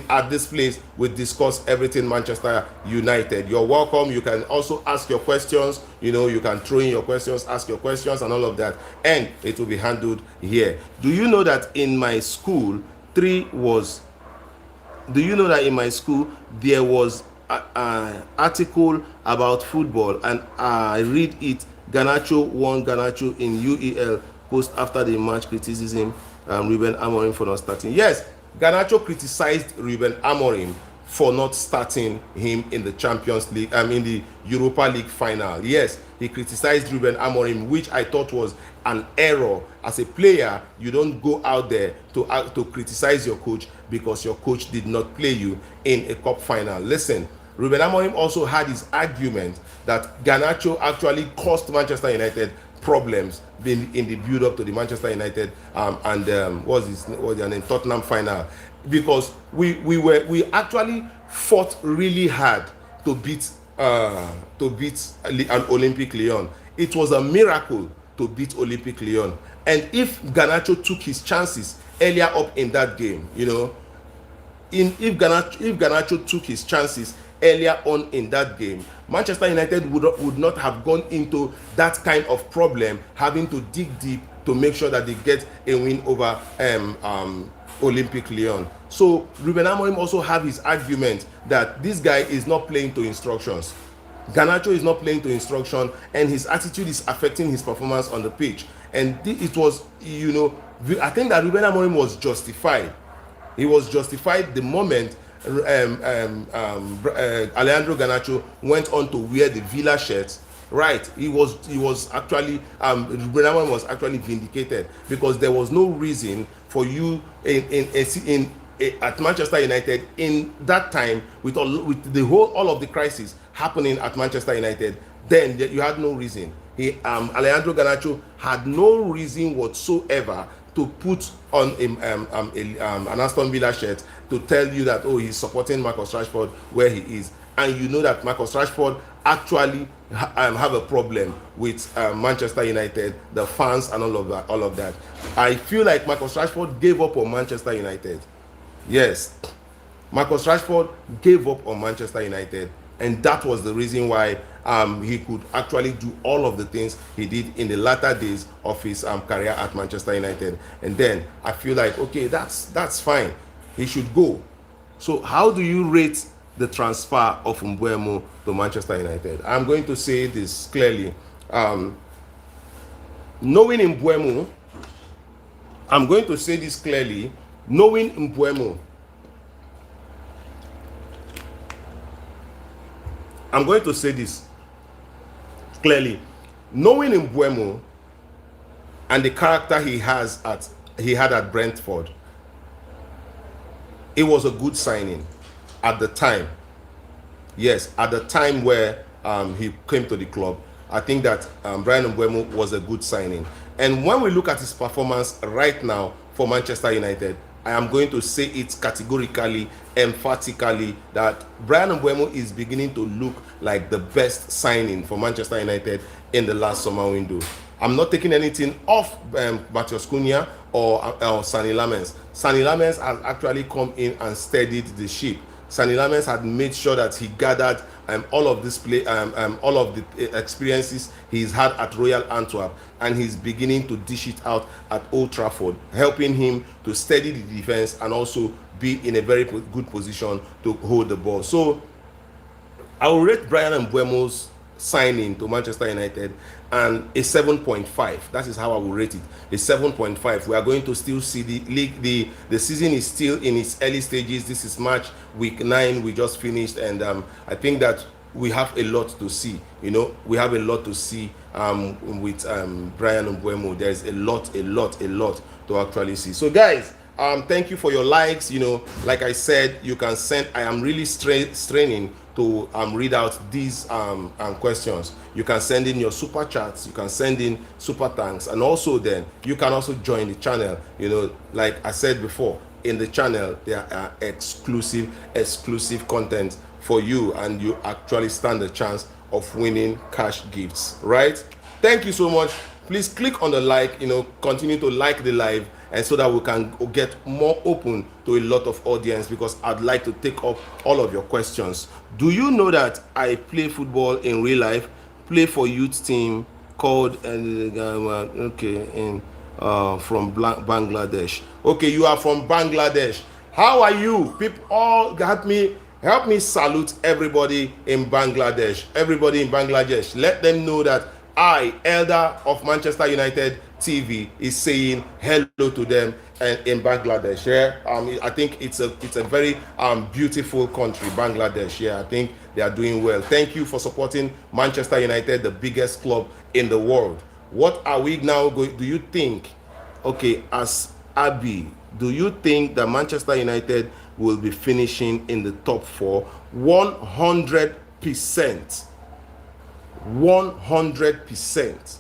[SPEAKER 1] at this place we discuss everything Manchester United. You're welcome. You can also ask your questions. You can throw in your questions, ask your questions, and all of that, and it will be handled here. Do you know that in my school there was an article about football, and I read it. Garnacho won Garnacho in UEL post after the match criticism Ruben Amorim for not starting. Yes, Garnacho criticized Ruben Amorim for not starting him in the Champions League, in the Europa League final. Yes, he criticized Ruben Amorim, which I thought was an error. As a player, you don't go out there to criticize your coach because your coach did not play you in a cup final. Listen, Ruben Amorim also had his argument that Garnacho actually cost Manchester United problems in the build-up to the Manchester United and Tottenham final, because we actually fought really hard to beat an Olympic Lyon. It was a miracle to beat Olympic Lyon, and if Garnacho took his chances earlier up in that game, if Garnacho took his chances earlier on in that game, Manchester United would not have gone into that kind of problem, having to dig deep to make sure that they get a win over Olympic Lyon. So Ruben Amorim also have his argument that this guy is not playing to instructions. Garnacho is not playing to instruction, and his attitude is affecting his performance on the pitch. And it was, I think that Ruben Amorim was justified. He was justified the moment Alejandro Garnacho went on to wear the Villa shirts. Right, he was actually Ruben Amorim was actually vindicated, because there was no reason for you at Manchester United in that time with all of the crisis happening at Manchester United. Then you had no reason. Alejandro Garnacho had no reason whatsoever to put on an Aston Villa shirt to tell you that, oh, he's supporting Marcus Rashford where he is. And you know that Marcus Rashford actually have a problem with Manchester United, the fans, and all of that. I feel like Marcus Rashford gave up on Manchester United. Yes, Marcus Rashford gave up on Manchester United, and that was the reason why he could actually do all of the things he did in the latter days of his career at Manchester United. And then I feel like, okay, that's fine. He should go. So how do you rate the transfer of Mbuemo to Manchester United? I'm going to say this clearly. Knowing Mbuemo, I'm going to say this clearly. Knowing Mbuemo, I'm going to say this clearly. Knowing Mbuemo and the character he had at Brentford, it was a good signing at the time. Yes, at the time where he came to the club, I think that Bryan Mbuemo was a good signing. And when we look at his performance right now for Manchester United, I am going to say it categorically, emphatically, that Bryan Mbuemo is beginning to look like the best signing for Manchester United in the last summer window. I'm not taking anything off Matheus Cunha or Sani Lamens. Sani Lamens has actually come in and steadied the ship. Sani Lamens had made sure that he gathered all of this all of the experiences he's had at Royal Antwerp, and he's beginning to dish it out at Old Trafford, helping him to steady the defense and also be in a very good position to hold the ball. So I will rate Bryan Mbuemo's signing to Manchester United and a 7.5. That is how I will rate it. A 7.5. We are going to still see the league. The season is still in its early stages. This is March, week 9. We just finished, and I think that we have a lot to see. You know, we have a lot to see with Bryan Mbuemo. There's a lot to actually see. So, guys, thank you for your likes. You know, like I said, you can send. I am really straining to read out these questions. You can send in your super chats, you can send in super thanks, and also then you can also join the channel. You know, like I said before, in the channel there are exclusive content for you, and you actually stand a chance of winning cash gifts, right? Thank you so much. Please click on the like, you know, continue to like the live, and so that we can get more open to a lot of audience, because I'd like to take up all of your questions. Do you know that I play football in real life? Play for youth team called from Bangladesh. Okay, you are from Bangladesh. How are you? People all help me salute everybody in Bangladesh. Everybody in Bangladesh. Let them know that I, Elder of Manchester United TV, is saying hello to them and in Bangladesh. Yeah, I think it's a very beautiful country, Bangladesh. Yeah, I think they are doing well. Thank you for supporting Manchester United, the biggest club in the world. What are we now going? Do you think? Okay, as Abby, do you think that Manchester United will be finishing in the top 4? 100%. 100%.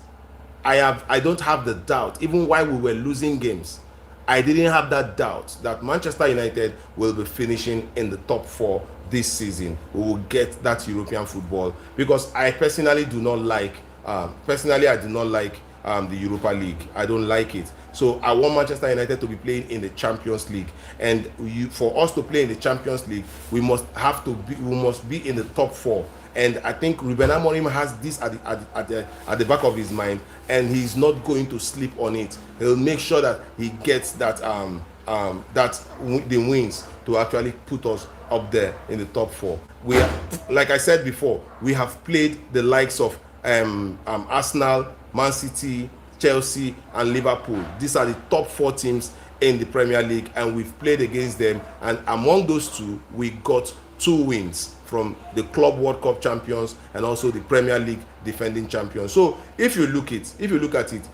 [SPEAKER 1] I don't have the doubt. Even while we were losing games, I didn't have that doubt that Manchester United will be finishing in the top 4 this season. We will get that European football, because I personally do not like I do not like the Europa League. I don't like it. So I want Manchester United to be playing in the Champions League, and for us to play in the Champions League, we must be in the top 4. And I think Ruben Amorim has this at the back of his mind, and he's not going to sleep on it. He'll make sure that he gets that the wins to actually put us up there in the top 4. We are, like I said before, we have played the likes of Arsenal, Man City, Chelsea, and Liverpool. These are the top 4 teams in the Premier League, and we've played against them. And among those two, we got 2 wins from the Club World Cup champions and also the Premier League defending champions. So if you look at it,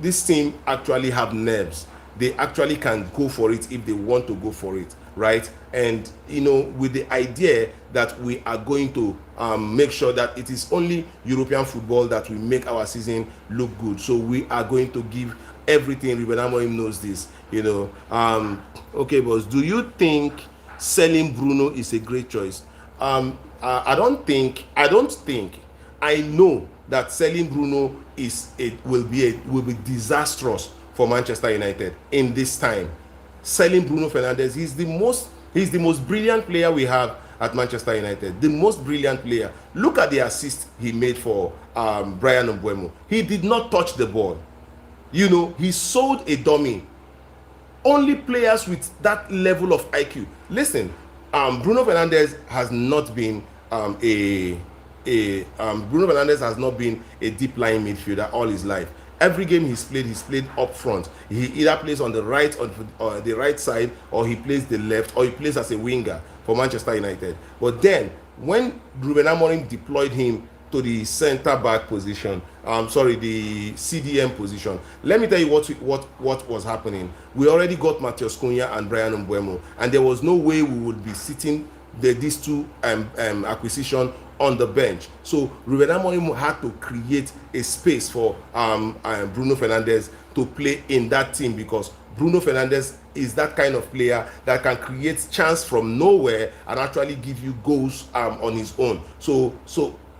[SPEAKER 1] this team actually have nerves. They actually can go for it if they want to go for it, right? And you know, with the idea that we are going to make sure that it is only European football that will make our season look good. So we are going to give everything. Ruben Amorim knows this, you know. Okay, boss, do you think selling Bruno is a great choice? I know that selling Bruno will be disastrous for Manchester United in this time. Selling Bruno Fernandes, he's the most brilliant player we have at Manchester United. The most brilliant player. Look at the assist he made for Bryan Mbuemo. He did not touch the ball. You know, he sold a dummy. Only players with that level of IQ. Listen, Bruno Fernandes has not been a deep line midfielder all his life. Every game he's played up front. He either plays on the right or the right side, or he plays the left, or he plays as a winger for Manchester United. But then when Ruben Amorim deployed him to the centre back position, the CDM position, let me tell you what was happening. We already got Matheus Cunha and Bryan Mbuemo, and there was no way we would be sitting these two acquisition on the bench. So Ruben Amorim had to create a space for Bruno Fernandes to play in that team, because Bruno Fernandes is that kind of player that can create chance from nowhere and actually give you goals on his own. So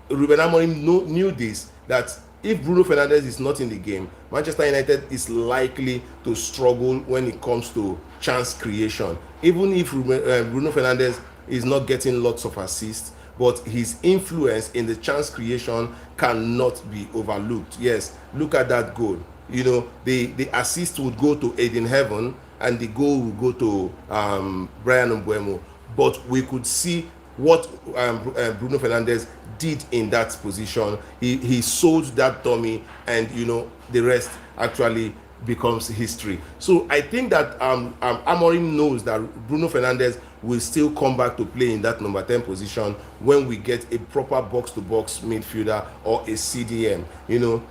[SPEAKER 1] Ruben Amorim knew this, that if Bruno Fernandes is not in the game, Manchester United is likely to struggle when it comes to chance creation. Even if Bruno Fernandes is not getting lots of assists, but his influence in the chance creation cannot be overlooked. Yes, look at that goal. You know, the assist would go to Aiden Heaven and the goal would go to Bryan Mbuemo. But we could see what Bruno Fernandes did in that position. He sold that dummy, and you know, the rest actually becomes history. So I think that Amorim knows that Bruno Fernandes will still come back to play in that number 10 position when we get a proper box-to-box midfielder or a CDM. You know,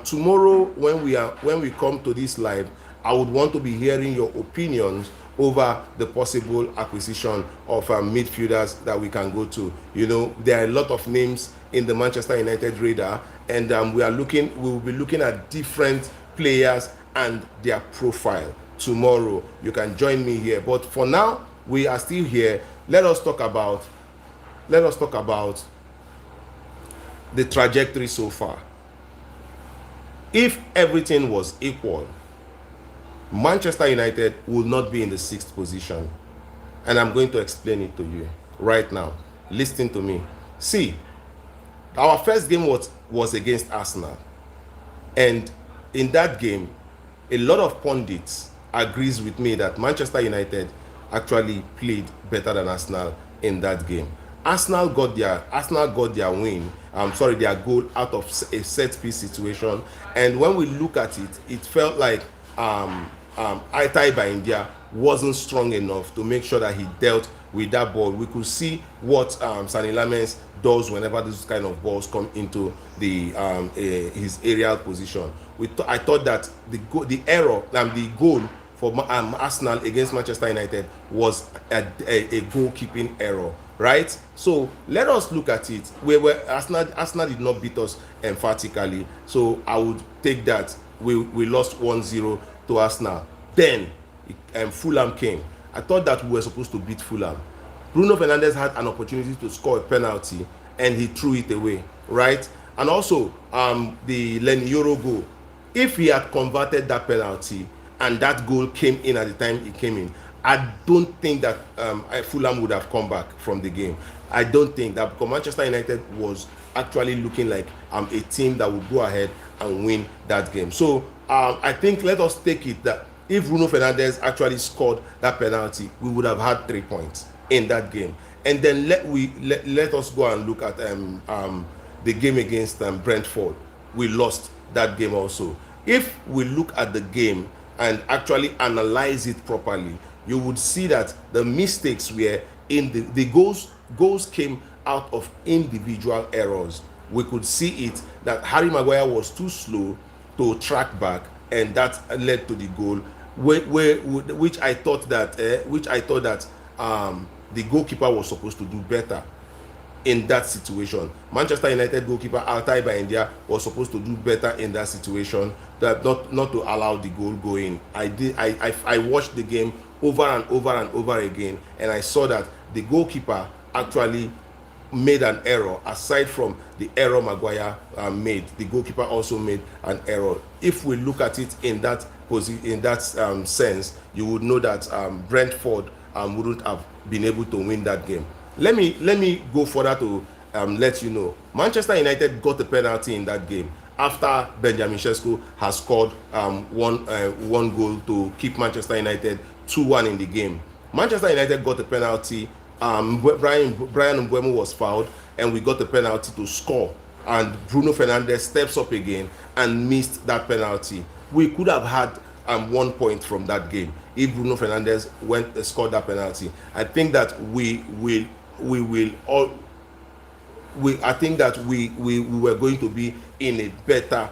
[SPEAKER 1] tomorrow when we come to this live, I would want to be hearing your opinions over the possible acquisition of midfielders that we can go to. You know, there are a lot of names in the Manchester United radar, and we will be looking at different players and their profile tomorrow. You can join me here, but for now we are still here. Let us talk about the trajectory so far. If everything was equal, Manchester United will not be in the 6th position, and I'm going to explain it to you right now. Listen to me. See, our first game was against Arsenal, and in that game, a lot of pundits agrees with me that Manchester United actually played better than Arsenal in that game. Arsenal got their win. Their goal out of a set piece situation, and when we look at it, it felt like Aitai by India wasn't strong enough to make sure that he dealt with that ball. We could see what Sani Lamens does whenever these kind of balls come into his aerial position. I thought that the goal for Arsenal against Manchester United was a goalkeeping error, right? So let us look at it. Arsenal did not beat us emphatically, so I would take that we lost 1-0 to Arsenal. Then Fulham came. I thought that we were supposed to beat Fulham. Bruno Fernandes had an opportunity to score a penalty and he threw it away, right? And also the Lenioro goal. If he had converted that penalty and that goal came in at the time it came in, I don't think that Fulham would have come back from the game. I don't think that, because Manchester United was actually looking like a team that would go ahead and win that game. So I think let us take it that if Bruno Fernandes actually scored that penalty, we would have had 3 points in that game. And then let us go and look at the game against Brentford. We lost that game also. If we look at the game and actually analyze it properly, you would see that the mistakes were in the goals came out of individual errors. We could see it that Harry Maguire was too slow to track back, and that led to the goal, which I thought that the goalkeeper was supposed to do better in that situation. Manchester United goalkeeper Altay by India was supposed to do better in that situation, that not to allow the goal go in. I watched the game over and over and over again, and I saw that the goalkeeper actually made an error. Aside from the error Maguire made, the goalkeeper also made an error. If we look at it in that sense, you would know that Brentford wouldn't have been able to win that game. Let me go further to let you know. Manchester United got a penalty in that game after Benjamin Sesko has scored one goal to keep Manchester United 2-1 in the game. Manchester United got a penalty. Bryan Mbuemo was fouled, and we got a penalty to score. And Bruno Fernandes steps up again and missed that penalty. We could have had 1 point from that game if Bruno Fernandes went and scored that penalty. I think that we were going to be in a better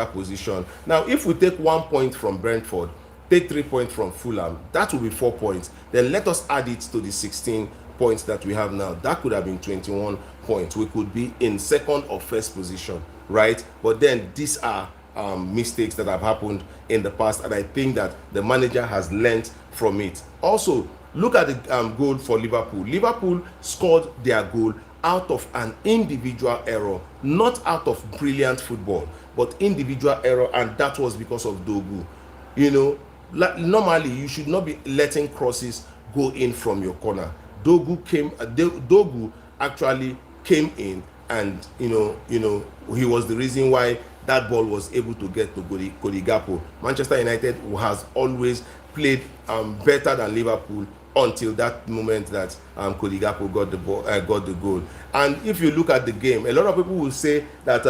[SPEAKER 1] position. Now, if we take 1 point from Brentford, take 3 points from Fulham, that will be 4 points. Then let us add it to the 16 points that we have now. That could have been 21 points. We could be in second or first position, right? But then these are mistakes that have happened in the past, and I think that the manager has learnt from it. Also, look at the goal for Liverpool. Liverpool scored their goal out of an individual error, not out of brilliant football, but individual error, and that was because of Dogu. You know, normally you should not be letting crosses go in from your corner. Dogu actually came in, and he was the reason why that ball was able to get to Cody Gakpo. Manchester United has always played better than Liverpool until that moment that Cody Gakpo got the goal. And if you look at the game, a lot of people will say that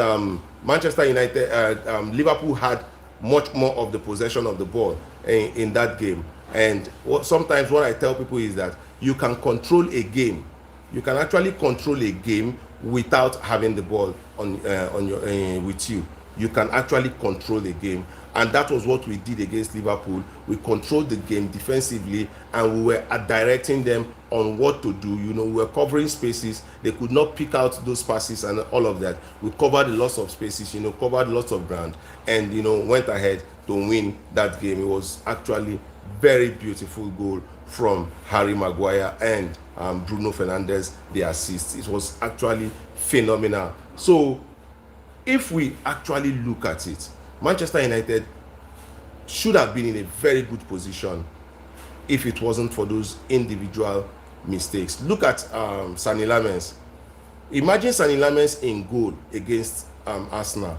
[SPEAKER 1] Manchester United, Liverpool had much more of the possession of the ball in that game. And sometimes what I tell people is that you can control a game. You can actually control a game without having the ball on your with you. You can actually control a game, and that was what we did against Liverpool. We controlled the game defensively, and we were directing them on what to do. We were covering spaces. They could not pick out those passes and all of that. We covered lots of spaces, covered lots of ground, and went ahead to win that game. It was actually very beautiful goal from Harry Maguire and Bruno Fernandes, the assist. It was actually phenomenal. So if we actually look at it, Manchester United should have been in a very good position if it wasn't for those individual mistakes. Look at Sani Lamens. Imagine Sani Lamens in goal against Arsenal.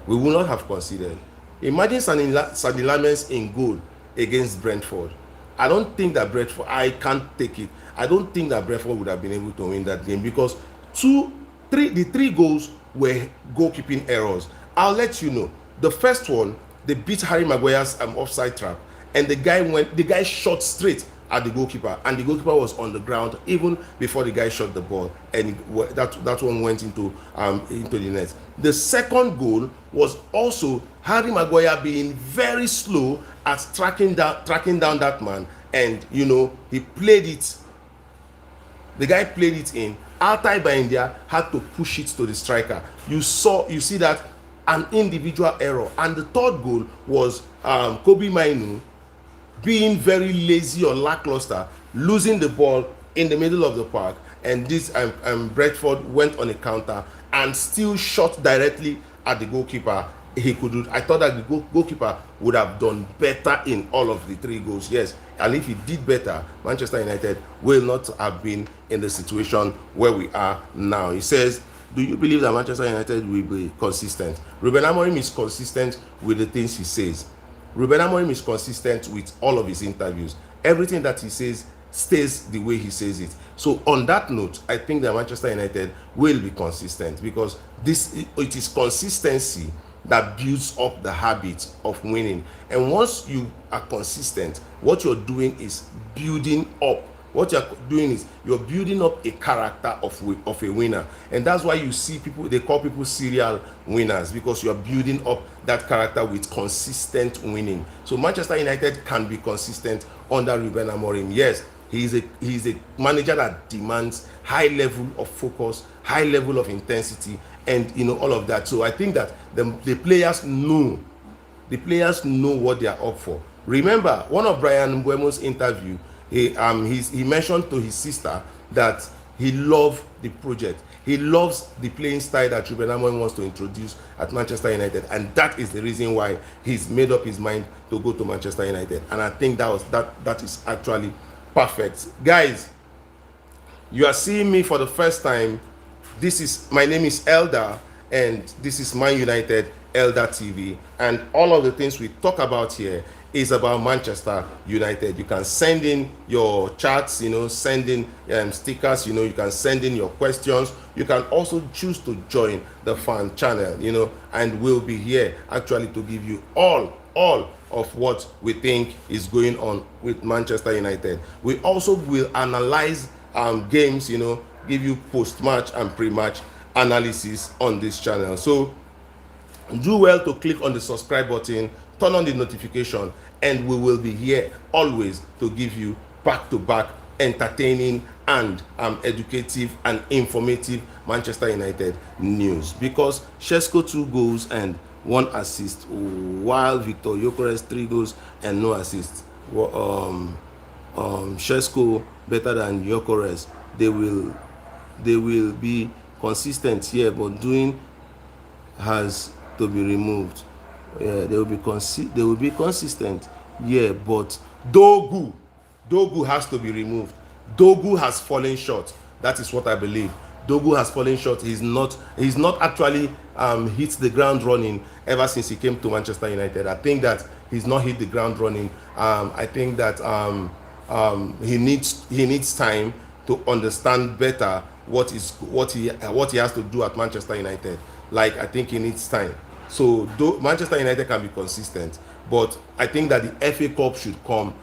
[SPEAKER 1] We would not have considered. Imagine Sani Lamens in goal against Brentford. I don't think that I can't take it. I don't think that Brentford would have been able to win that game, because the three goals were goalkeeping errors. I'll let you know. The first one, they beat Harry Maguire's offside trap, and the guy shot straight at the goalkeeper, and the goalkeeper was on the ground even before the guy shot the ball, and that one went into the net. The second goal was also Harry Maguire being very slow at tracking down that man, and he played it. The guy played it in. Altai Baindia had to push it to the striker. You see that an individual error. And the third goal was Kobe Mainu being very lazy or lackluster, losing the ball in the middle of the park, and this Brentford went on a counter and still shot directly at the goalkeeper. I thought that the goalkeeper would have done better in all of the three goals. Yes, and if he did better, Manchester United will not have been in the situation where we are now. He says, do you believe that Manchester United will be consistent? Ruben Amorim is consistent with the things he says. Ruben Amorim is consistent with all of his interviews. Everything that he says stays the way he says it. So on that note, I think that Manchester United will be consistent, because it is consistency that builds up the habit of winning. And once you are consistent, what you're doing is building up. What you're doing is you're building up a character of a winner. And that's why you see people, they call people serial winners, because you're building up that character with consistent winning. So Manchester United can be consistent under Ruben Amorim. Yes, he's a manager that demands high level of focus, high level of intensity, and all of that. So I think that the players know what they are up for. Remember, one of Brian Mbuemo's interview, he mentioned to his sister that he loves the project. He loves the playing style that Ruben Amorim wants to introduce at Manchester United, and that is the reason why he's made up his mind to go to Manchester United. And I think that is actually perfect. Guys, you are seeing me for the first time. My name is Elder, and this is Man United Elder TV, and all of the things we talk about here is about Manchester United. You can send in your chats, send in stickers, you can send in your questions. You can also choose to join the fan channel, and we'll be here actually to give you all of what we think is going on with Manchester United. We also will analyze games, give you post-match and pre-match analysis on this channel. So do well to click on the subscribe button, turn on the notification, and we will be here always to give you back-to-back entertaining and educative and informative Manchester United news, because Shesko 2 goals and
[SPEAKER 2] 1 assist, while Victor Gyökeres 3 goals and no assists. Shesko better than Gyökeres. They will be consistent here, but doing has to be removed. Yeah, they will be consistent. Yeah, but
[SPEAKER 1] Dogu has to be removed. Dogu has fallen short. That is what I believe. Dogu has fallen short. He's not actually hit the ground running ever since he came to Manchester United. I think that he's not hit the ground running. I think that he needs time to understand better what he has to do at Manchester United. Like, I think he needs time. So Manchester United can be consistent, but I think that the FA Cup should come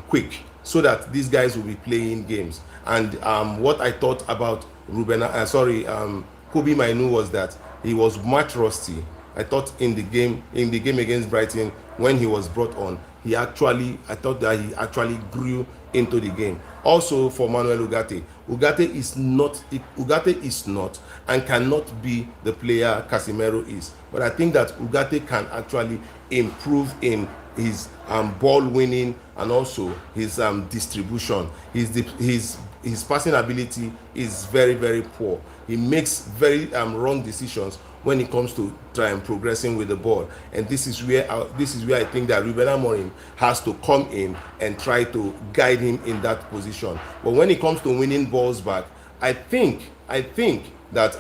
[SPEAKER 1] quick, so that these guys will be playing games. And what I thought about Ruben, Kobe Mainu, was that he was much rusty. I thought in the game against Brighton, when he was brought on, I thought that he actually grew into the game. Also for Manuel Ugarte, Ugarte is not and cannot be the player Casemiro is. But I think that Ugarte can actually improve in his ball winning and also his distribution. His passing ability is very, very poor. He makes very wrong decisions when it comes to progressing with the ball, and this is where I think that Ruben Amorim has to come in and try to guide him in that position. But when it comes to winning balls back, I think that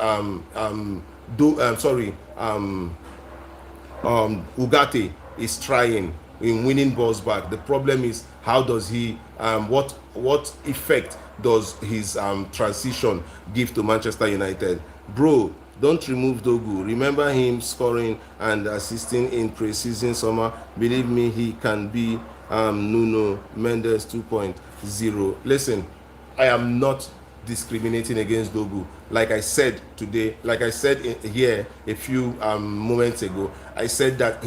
[SPEAKER 1] Ugarte is trying in winning balls back. The problem is, how does he what effect does his transition give to Manchester United? Bro, don't remove Dogu. Remember him scoring and assisting in pre-season summer. Believe me, he can be Nuno Mendes 2.0. Listen, I am not discriminating against Dogu. Like I said here a few moments ago, I said that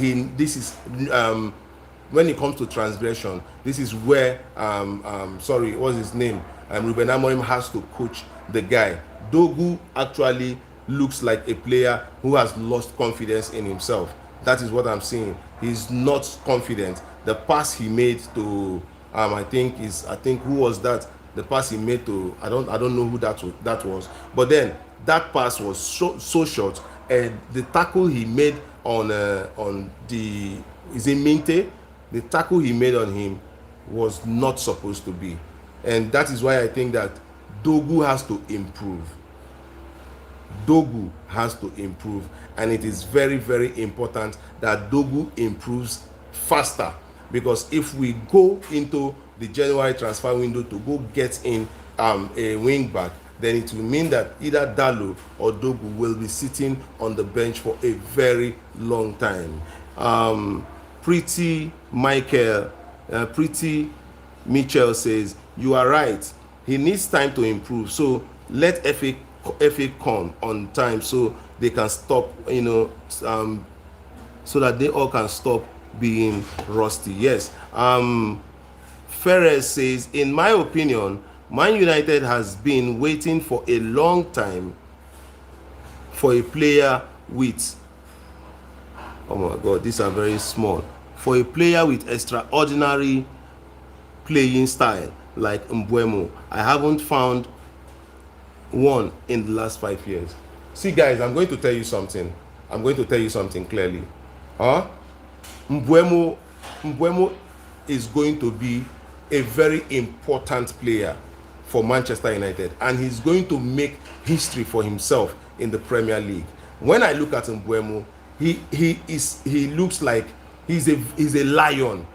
[SPEAKER 1] when it comes to transgression, this is where what's his name? Ruben Amorim has to coach the guy. Dogu actually looks like a player who has lost confidence in himself. That is what I'm seeing. He's not confident. The pass he made to I think who was that? The pass he made to I don't know who that was. But then that pass was so short, and the tackle he made on the Minte, the tackle he made on him was not supposed to be. And that is why I think that Dogu has to improve. Dogu has to improve, and it is very, very important that Dogu improves faster, because if we go into the January transfer window to go get in a wing back, then it will mean that either Dalo or Dogu will be sitting on the bench for a very long time. Pretty Mitchell says, you are right, he needs time to improve, so let FA come on time so they can stop, so that they all can stop being rusty. Yes. Ferres says, in my opinion, Man United has been waiting for a long time for a player with, oh my god, these are very small, for a player with extraordinary playing style like Mbuemo. I haven't found one in the last 5 years. See guys, I'm going to tell you something clearly. Mbuemo is going to be a very important player for Manchester United, and he's going to make history for himself in the Premier League. When I look at Mbuemo, he looks like he's a lion.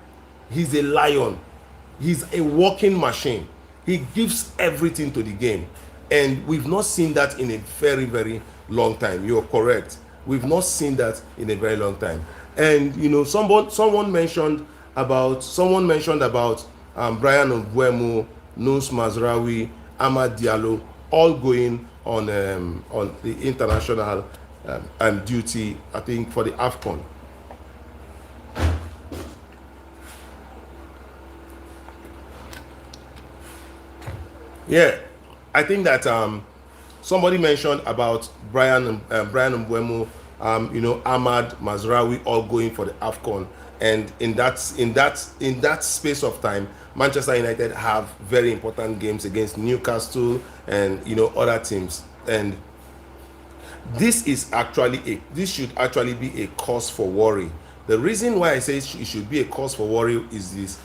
[SPEAKER 1] He's a lion. He's a walking machine. He gives everything to the game, and we've not seen that in a very, very long time. You're correct. We've not seen that in a very long time. And someone mentioned about Brian Mbuemo, Nus Mazraoui, Amad Diallo, all going on the international duty, I think, for the AFCON. Yeah, I think that somebody mentioned about Brian Mbuemo
[SPEAKER 2] Ahmad, Mazraoui all going for the AFCON. And in that space of time, Manchester United have very important games against Newcastle and other teams. And this should actually be a cause for worry. The reason why I say it should be a cause for worry is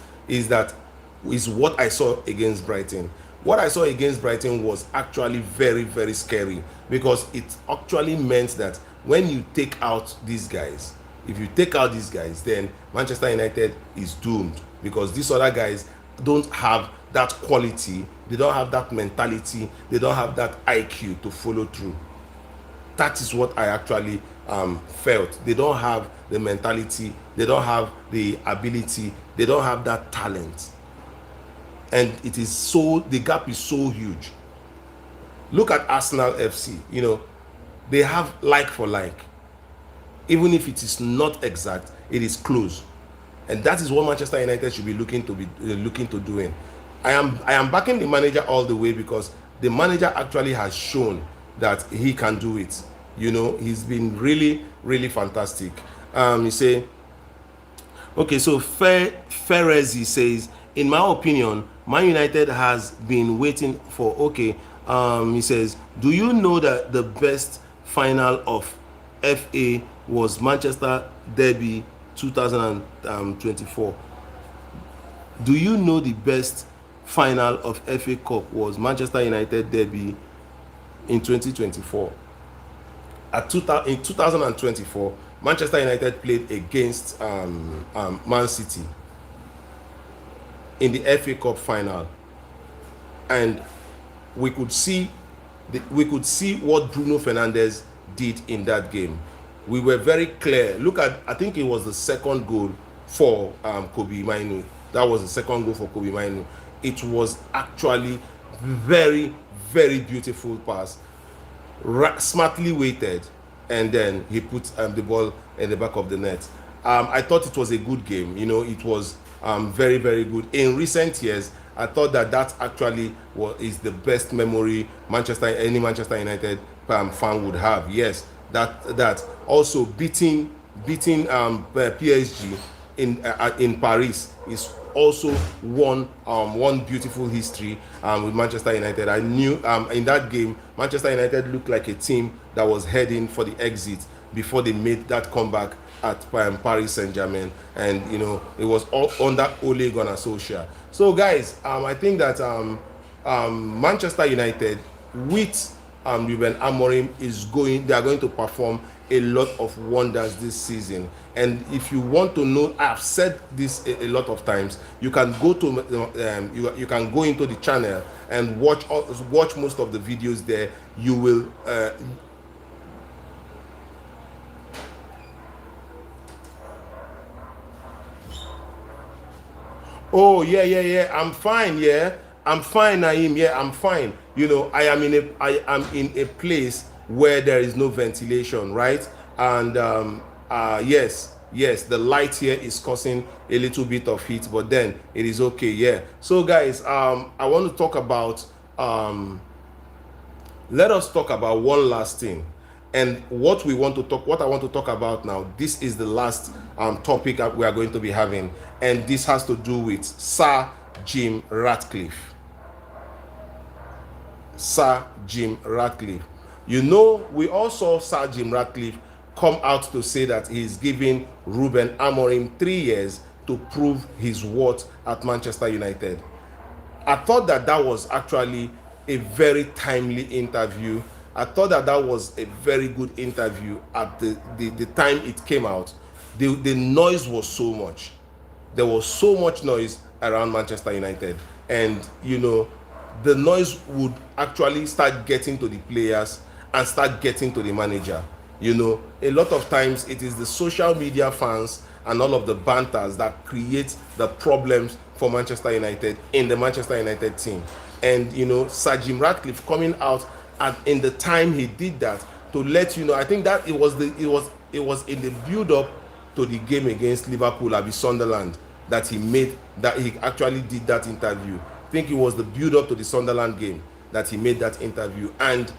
[SPEAKER 2] what I saw against Brighton. What I saw against Brighton was actually very, very scary, because it actually meant that when you take out these guys, if you take out these guys, then Manchester United is doomed, because these other guys don't have that quality, they don't have that mentality, they don't have that IQ to follow through. That is what I actually felt. They don't have the mentality, they don't have the ability, they don't have that talent. And the gap is so huge. Look at Arsenal FC. They have like for like. Even if it is not exact, it is close. And that is what Manchester United should be looking to doing. I am backing the manager all the way, because the manager actually has shown that he can do it. He's been really, really fantastic. You say, okay, so Ferrezi says, in my opinion, Man United has been waiting for, okay, he says, do you know that the best final of FA was Manchester Derby 2024? Do you know the best final of FA Cup was Manchester United Derby in 2024? In 2024, Manchester United played against Man City in the FA Cup final, and we could see what Bruno Fernandes did in that game. We were very clear. Look at, I think it was the second goal for Kobe Mainu. That was the second goal for Kobe Mainu. It was actually very, very beautiful pass, smartly weighted, and then he put the ball in the back of the net. I thought it was a good game. It was very, very good. In recent years, I thought that actually is the best memory any Manchester United fan would have. Yes, that also beating PSG in Paris is also one beautiful history with Manchester United. I knew in that game Manchester United looked like a team that was heading for the exit before they made that comeback at Paris Saint-Germain, and it was all under Ole Gunnar Solskjaer. So guys, I think that Manchester United with Ruben Amorim they are going to perform a lot of wonders this season. And if you want to know, I've said this a lot of times, you can go to you can go into the channel and watch most of the videos there. You will oh yeah, I'm fine. Yeah, I'm fine, Naeem. Yeah, I'm fine. I am in a place where there is no ventilation, right? And yes, the light here is causing a little bit of heat, but then it is okay. Yeah. So guys, I want to talk about let us talk about one last thing. And what I want to talk about now, this is the last topic that we are going to be having, and this has to do with Sir Jim Ratcliffe. Sir Jim Ratcliffe. We all saw Sir Jim Ratcliffe come out to say that he is giving Ruben Amorim 3 years to prove his worth at Manchester United. I thought that was actually a very timely interview. I thought that was a very good interview at the time it came out. The noise was so much. There was so much noise around Manchester United, and the noise would actually start getting to the players and start getting to the manager. A lot of times it is the social media fans and all of the banters that create the problems for Manchester United in the Manchester United team. And Sir Jim Ratcliffe coming out in the time he did that to let I think that it was in the build up to the game against Liverpool at Sunderland that he actually did that interview. I think it was the build up to the Sunderland game that he made that interview. And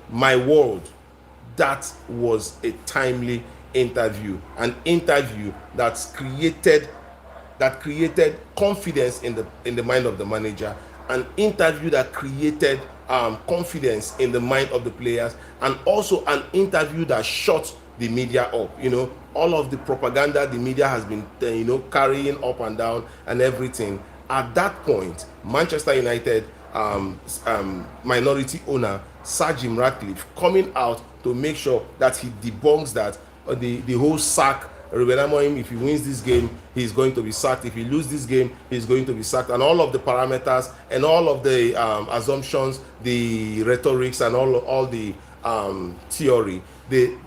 [SPEAKER 2] my world,
[SPEAKER 1] that was a timely interview, an interview that created confidence in the mind of the manager, an interview that created confidence in the mind of the players, and also an interview that shut the media up. All of the propaganda the media has been carrying up and down and everything. At that point, Manchester United minority owner Sir Jim Ratcliffe coming out to make sure that he debunks that the whole sack. Ruben Amorim, if he wins this game, he's going to be sacked. If he loses this game, he's going to be sacked. And all of the parameters and all of the assumptions, the rhetorics, and all the theory, the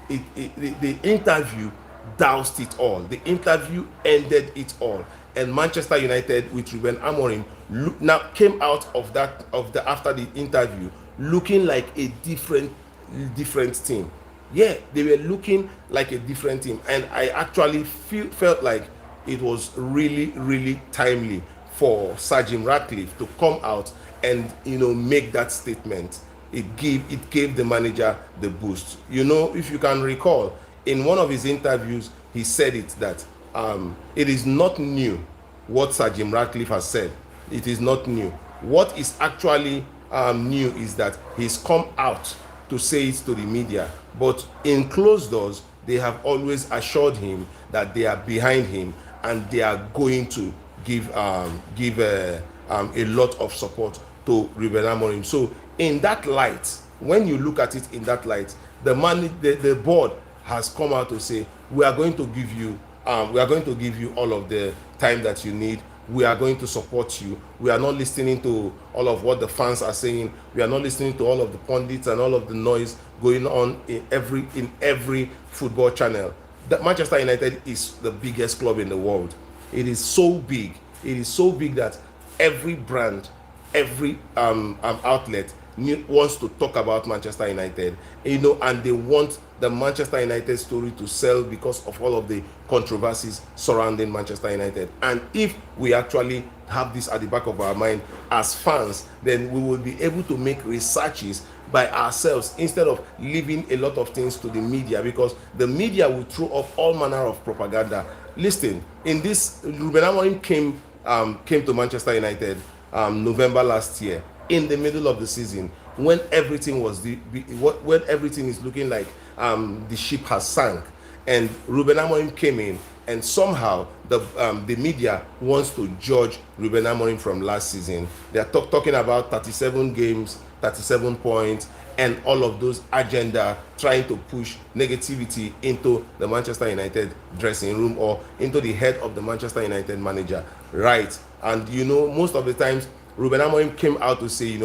[SPEAKER 1] interview doused it all. The interview ended it all. And Manchester United with Ruben Amorim now came out of after the interview looking like a different team. Yeah, they were looking like a different team, and I actually felt like it was really, really timely for Sir Jim Ratcliffe to come out and make that statement. It gave the manager the boost. If you can recall, in one of his interviews, he said it that it is not new what Sir Jim Ratcliffe has said. It is not new. What is actually new is that he's come out to say it to the media, but in closed doors they have always assured him that they are behind him and they are going to give a lot of support to Ruben Amorim. So in that light, when you look at it in that light, the board has come out to say we are going to give you all of the time that you need. We are going to support you. We are not listening to all of what the fans are saying. We are not listening to all of the pundits and all of the noise going on in every football channel. That Manchester United is the biggest club in the world. It is so big. It is so big that every brand, every outlet wants to talk about Manchester United, and they want the Manchester United story to sell because of all of the controversies surrounding Manchester United. And if we actually have this at the back of our mind as fans, then we will be able to make researches by ourselves instead of leaving a lot of things to the media, because the media will throw up all manner of propaganda. Listen, in this, Ruben Amorim came to Manchester United November last year, in the middle of the season, when everything when everything is looking like the ship has sank, and Ruben Amorim came in, and somehow the media wants to judge Ruben Amorim from last season. They are talking about 37 games, 37 points, and all of those agenda, trying to push negativity into the Manchester United dressing room or into the head of the Manchester United manager, right? And most of the times Ruben Amorim came out to say,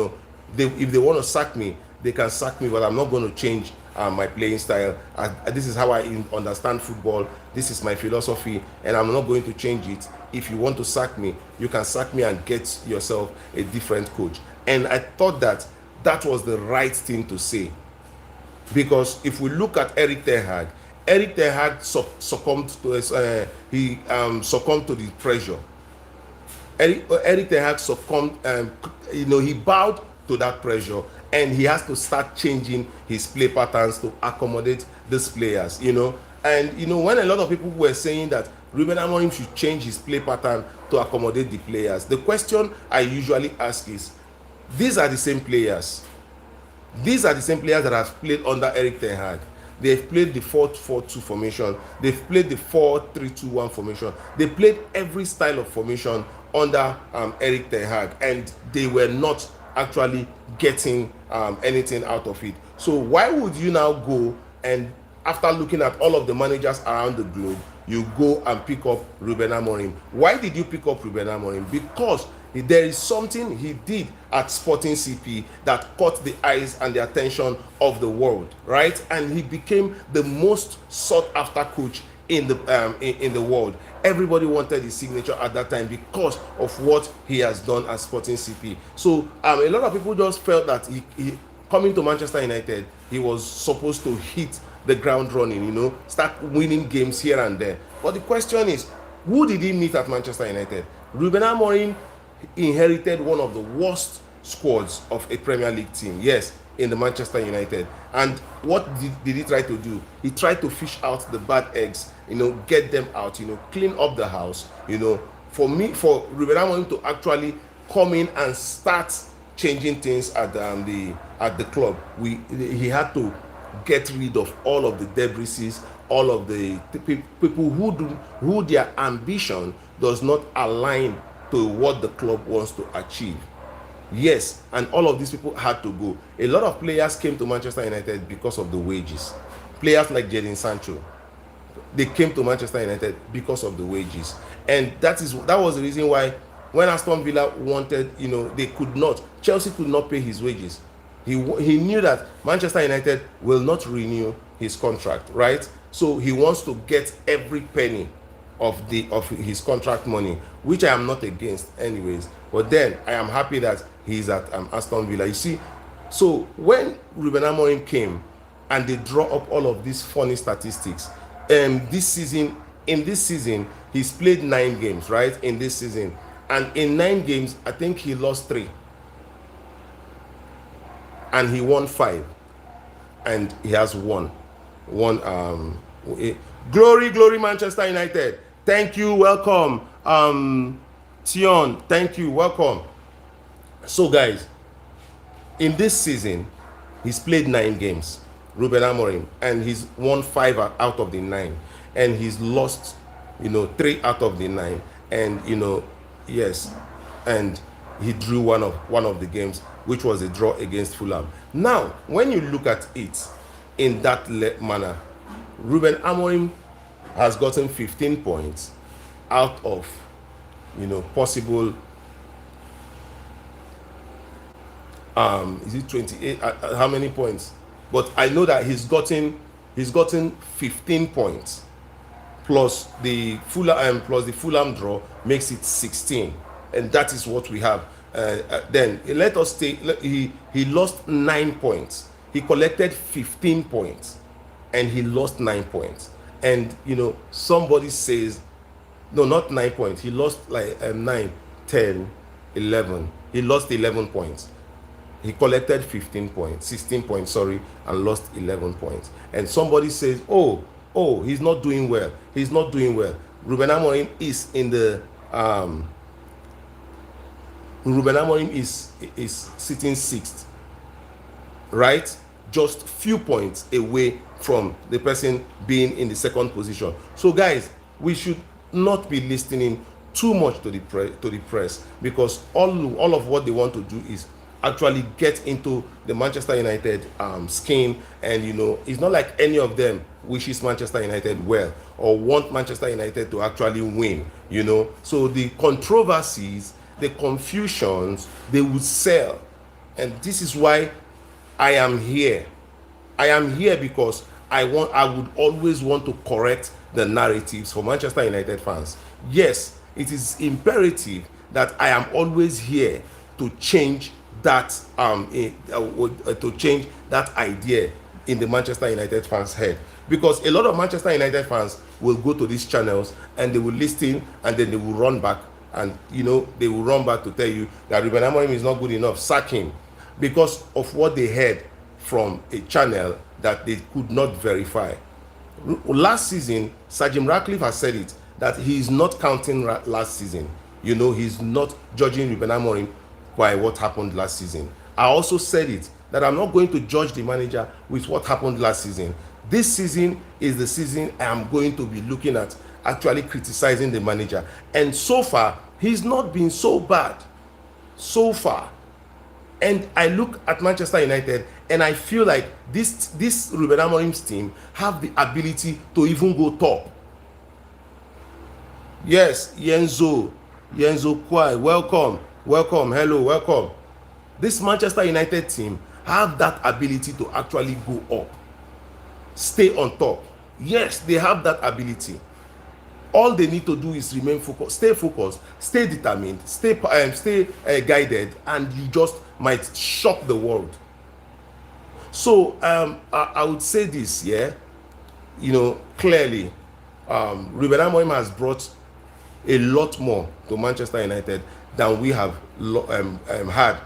[SPEAKER 1] if they want to sack me, they can sack me, but I'm not going to change my playing style. This is how I understand football. This is my philosophy, and I'm not going to change it. If you want to sack me, you can sack me and get yourself a different coach. And I thought that was the right thing to say, because if we look at Eric Ten Hag succumbed to succumbed to the pressure. Eric Ten Hag succumbed, he bowed to that pressure, and he has to start changing his play patterns to accommodate these players, And when a lot of people were saying that Ruben Amorim should change his play pattern to accommodate the players, the question I usually ask is, these are the same players. These are the same players that have played under Eric Ten Hag. They've played the 4-4-2 formation. They've played the 4-3-2-1 formation. They played every style of formation under Eric Ten Hag, and they were not actually getting anything out of it. So why would you now go and, after looking at all of the managers around the globe, you go and pick up Ruben Amorim? Why did you pick up Ruben Amorim? Because there is something he did at Sporting CP that caught the eyes and the attention of the world, right? And he became the most sought after coach in the world. Everybody wanted his signature at that time because of what he has done at Sporting CP. So a lot of people just felt that he coming to Manchester United, he was supposed to hit the ground running, start winning games here and there. But the question is, who did he meet at Manchester United? Ruben Amorim inherited one of the worst squads of a Premier League team. Yes, in the Manchester United. And what did he try to do? He tried to fish out the bad eggs, get them out, clean up the house. For Ruben Amorim to actually come in and start changing things at the club, he had to get rid of all of the debris, all of the people who their ambition does not align to what the club wants to achieve. Yes, and all of these people had to go. A lot of players came to Manchester United because of the wages. Players like Jadon Sancho, they came to Manchester United because of the wages. And that was the reason why when Aston Villa wanted, they could not, Chelsea could not pay his wages. He knew that Manchester United will not renew his contract, right? So he wants to get every penny of his contract money, which I am not against anyways. But then I am happy that he's at Aston Villa. You see, so when Ruben Amorim came and they draw up all of these funny statistics, in this season he's played 9 games, right? In this season, and in 9 games, I think he lost 3 and he won 5, and he has won. Glory Manchester United. Thank you, welcome. Tion, thank you, welcome. So guys, in this season he's played 9 games, Ruben Amorim, and he's won 5 out of the 9, and he's lost 3 out of the 9, and yes, and he drew one of the games, which was a draw against Fulham. Now when you look at it in that manner, Ruben Amorim has gotten 15 points out of possible is it 28, how many points? But I know that he's gotten 15 points plus the Fulham draw makes it 16, and that is what we have. Then let us take, he lost 9 points, he collected 15 points, and he lost 9 points. And somebody says, no, not 9 points, he lost like 9, 10, 11, he lost 11 points. He collected 15 points, 16 points, sorry, and lost 11 points. And somebody says, oh, he's not doing well. He's not doing well. Ruben Amorim is in the Ruben Amorim is sitting 6th, right? Just few points away from the person being in the 2nd position. So guys, we should not be listening too much to the press, because all of what they want to do is actually get into the Manchester United skin, and it's not like any of them wishes Manchester United well or want Manchester United to actually win. So the controversies, the confusions, they would sell. And this is why I am here. I am here because I would always want to correct the narratives for Manchester United fans. Yes, it is imperative that I am always here to change that to change that idea in the Manchester United fans' head, because a lot of Manchester United fans will go to these channels and they will listen, and then they will run back, and they will run back to tell you that Ruben Amorim is not good enough, sack him, because of what they heard from a channel that they could not verify. Last season, Sir Jim Ratcliffe has said it, that he is not counting last season. He's not judging Ruben Amorim by what happened last season. I also said it, that I'm not going to judge the manager with what happened last season. This season is the season I am going to be looking at actually criticizing the manager. And so far, he's not been so bad. So far. And I look at Manchester United and I feel like this Ruben Amorim's team have the ability to even go top. Yes, Yenzo Kwai, welcome, hello, welcome. This Manchester United team have that ability to actually go up, stay on top. Yes, they have that ability. All they need to do is remain focused, stay determined, stay guided, and you just might shock the world. So I would say this, clearly, Ruben Amorim has brought a lot more to Manchester United than we have had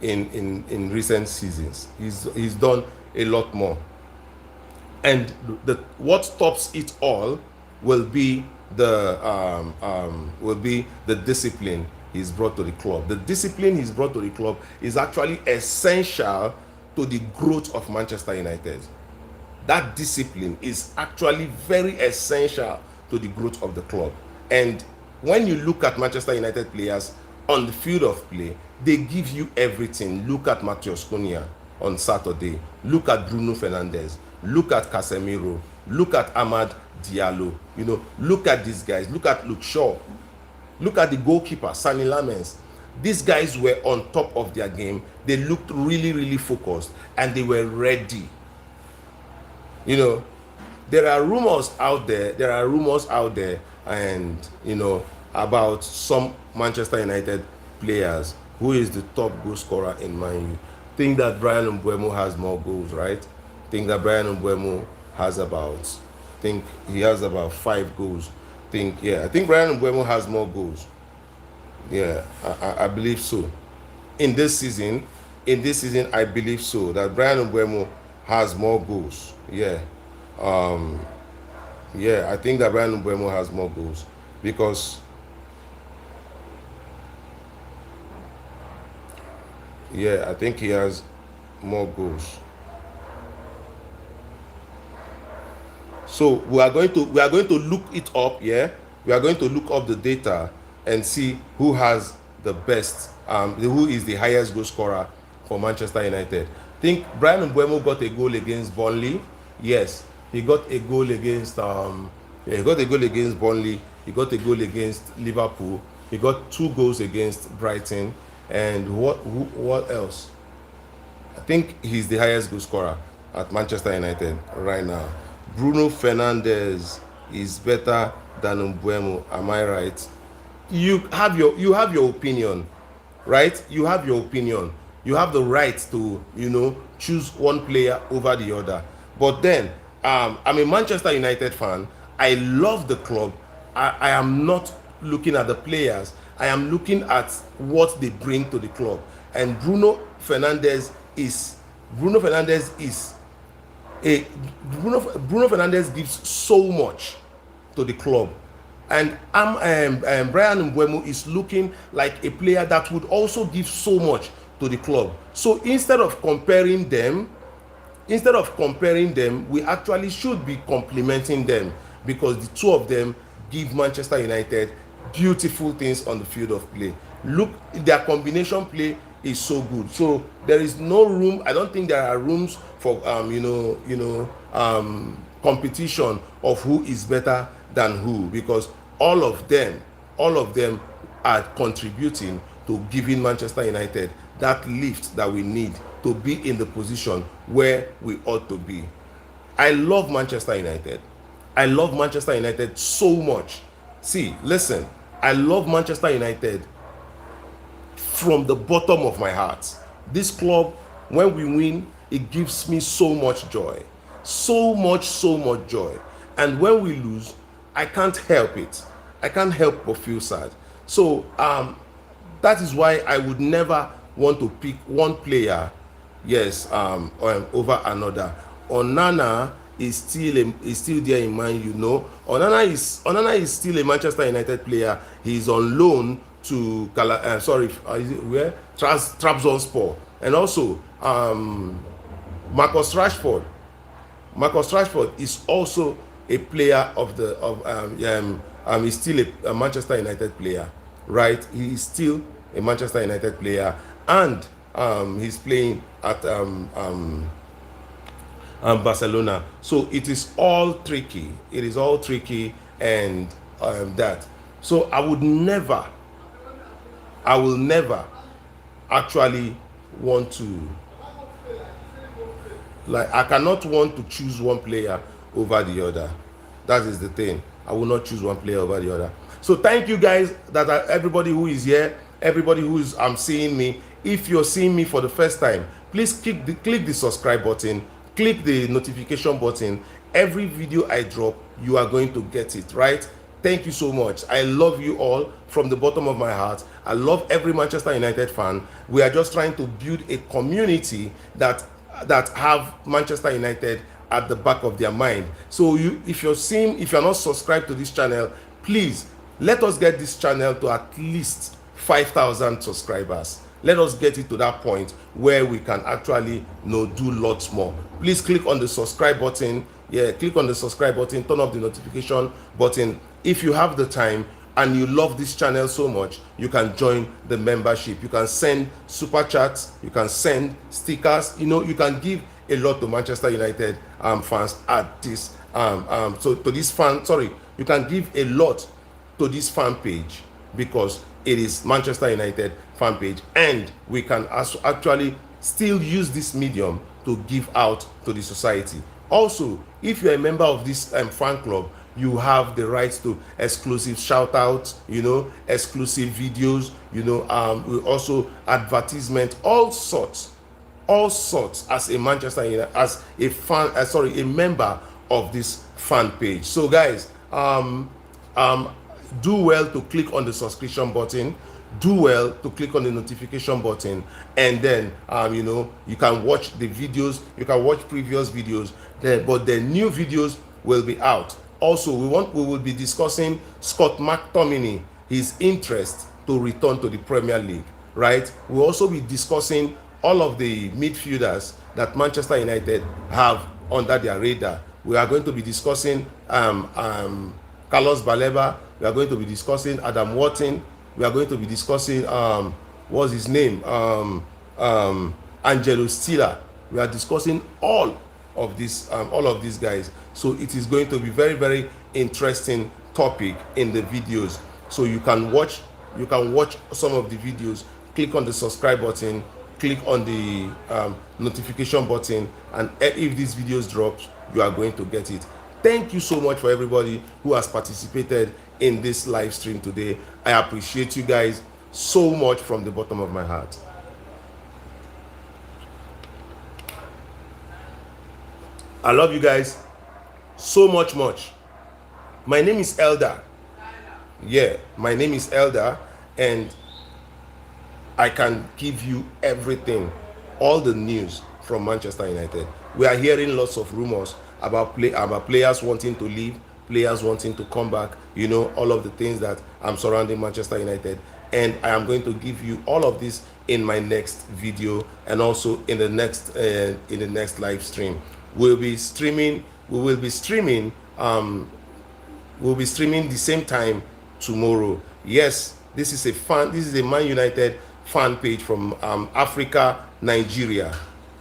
[SPEAKER 1] in recent seasons. He's done a lot more. And what tops it all will be the discipline he's brought to the club. The discipline he's brought to the club is actually essential to the growth of Manchester United. That discipline is actually very essential to the growth of the club. And when you look at Manchester United players on the field of play, they give you everything. Look at Matheus Cunha on Saturday. Look at Bruno Fernandes. Look at Casemiro. Look at Amad Diallo. Look at these guys. Look at Luke Shaw. Look at the goalkeeper, Sani Lamens. These guys were on top of their game. They looked really, really focused, and they were ready. There are rumors out there, and about some Manchester United players who is the top goal scorer in Man U. Think that Bryan Mbuemo has more goals, right? Think that Bryan Mbuemo has about 5 goals. I think Bryan Mbuemo has more goals. Yeah, I believe so. In this season, I believe so, that Bryan Mbuemo has more goals. Yeah. I think that Bryan Mbuemo has more goals because I think he has more goals. So we are going to look it up. Yeah, we are going to look up the data and see who has the best, who is the highest goal scorer for Manchester United. I think Bryan Mbuemo got a goal against Burnley. Yes, he got a goal against he got a goal against Burnley. He got a goal against Liverpool. He got 2 goals against Brighton. And what else? I think he's the highest goal scorer at Manchester United right now. Bruno Fernandes is better than Mbuemo. Am I right? You have your opinion, right? You have your opinion. You have the right to choose one player over the other. But then I'm a Manchester United fan. I love the club. I am not looking at the players. I am looking at what they bring to the club. And Bruno Fernandes gives so much to the club. And Bryan Mbuemo is looking like a player that would also give so much to the club. So instead of comparing them, we actually should be complimenting them, because the two of them give Manchester United beautiful things on the field of play. Look, their combination play is so good. So there is no room. I don't think there are rooms for competition of who is better than who, because all of them are contributing to giving Manchester United that lift that we need to be in the position where we ought to be. I love Manchester United. I love Manchester United so much. See, listen, I love Manchester United from the bottom of my heart. This club, when we win, it gives me so much joy. So much joy. And when we lose, I can't help it. I can't help but feel sad. So that is why I would never want to pick one player, over another. Onana is still there in mind, Onana is still a Manchester United player. He's on loan to Trabzonspor, and also Marcus Rashford. Marcus Rashford is also a player he's still a Manchester United player, right? He is still a Manchester United player, and he's playing at Barcelona. So it is all tricky. And that. So I will never actually want to, I cannot want to choose one player over the other. That is the thing. I will not choose one player over the other. So thank you guys, everybody who is here, everybody who is seeing me. If you're seeing me for the first time, please click the subscribe button, click the notification button. Every video I drop, you are going to get it, right? thank you so much. I love you all from the bottom of my heart. I love every Manchester United fan. We are just trying to build a community that have Manchester United at the back of their mind. So if you're not subscribed to this channel, please let us get this channel to at least 5,000 subscribers. Let us get it to that point where we can actually do lots more. Please click on the subscribe button. Yeah, click on the subscribe button, turn off the notification button. If you have the time and you love this channel so much, you can join the membership. You can send super chats, you can send stickers, you can give a lot to Manchester United fans at this you can give a lot to this fan page, because it is Manchester United fan page, and we can actually still use this medium to give out to the society. Also, if you're a member of this fan club, you have the rights to exclusive shout outs, exclusive videos, also advertisement, all sorts as a Manchester United, as a fan, a member of this fan page. So guys, do well to click on the subscription button, do well to click on the notification button, and then you can watch the videos, you can watch previous videos there, but the new videos will be out. Also, we will be discussing Scott McTominay, his interest to return to the Premier League, right? We'll also be discussing all of the midfielders that Manchester United have under their radar. We are going to be discussing Carlos Baleba. We are going to be discussing Adam Wharton. We are going to be discussing what's his name, Angelo Stiller. We are discussing all of these guys. So it is going to be very, very interesting topic in the videos. So you can watch some of the videos. Click on the subscribe button, click on the notification button, and if these videos drop, you are going to get it. Thank you so much for everybody who has participated in this live stream today. I appreciate you guys so much from the bottom of my heart. I love you guys so much. My name is Elder. Yeah, my name is Elder, and I can give you everything, all the news from Manchester United. We are hearing lots of rumors about players wanting to leave, players wanting to come back, all of the things that surrounding Manchester United. And I am going to give you all of this in my next video, and also in the next live stream. We'll be streaming the same time tomorrow. Yes, this is a Man United fan page from Africa, Nigeria.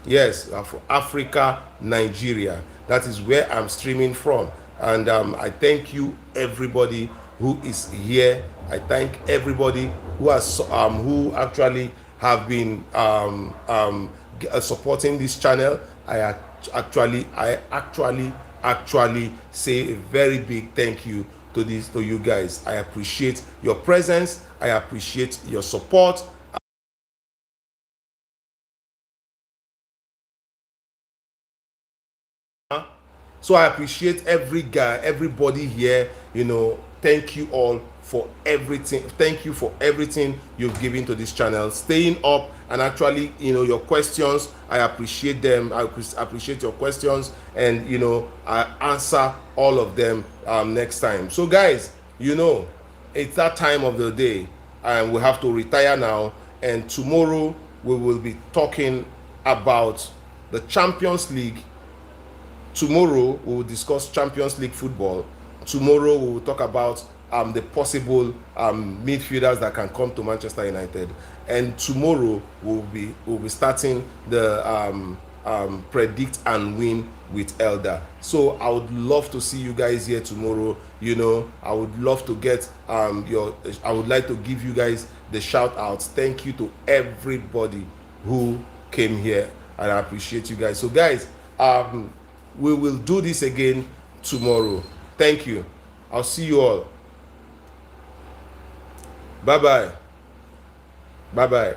[SPEAKER 1] Yes, from Africa, Nigeria. That is where I'm streaming from. And I thank you, everybody who is here. I thank everybody who has who actually have been supporting this channel. I actually say a very big thank you to you guys. I appreciate your presence. I appreciate your support. So I appreciate everybody here. Thank you all for everything. Thank you for everything you've given to this channel, staying up, and actually, your questions. I appreciate them. I appreciate your questions, and I answer all of them next time. So guys, it's that time of the day, and we have to retire now. And tomorrow we will be talking about the Champions League. Tomorrow we will discuss Champions League football. Tomorrow we will talk about the possible midfielders that can come to Manchester United. And tomorrow we'll be starting the predict and win with Elder. So I would love to see you guys here tomorrow. I would love to get I would like to give you guys the shout outs. Thank you to everybody who came here, and I appreciate you guys. So guys, we will do this again tomorrow. Thank you. I'll see you all. Bye bye.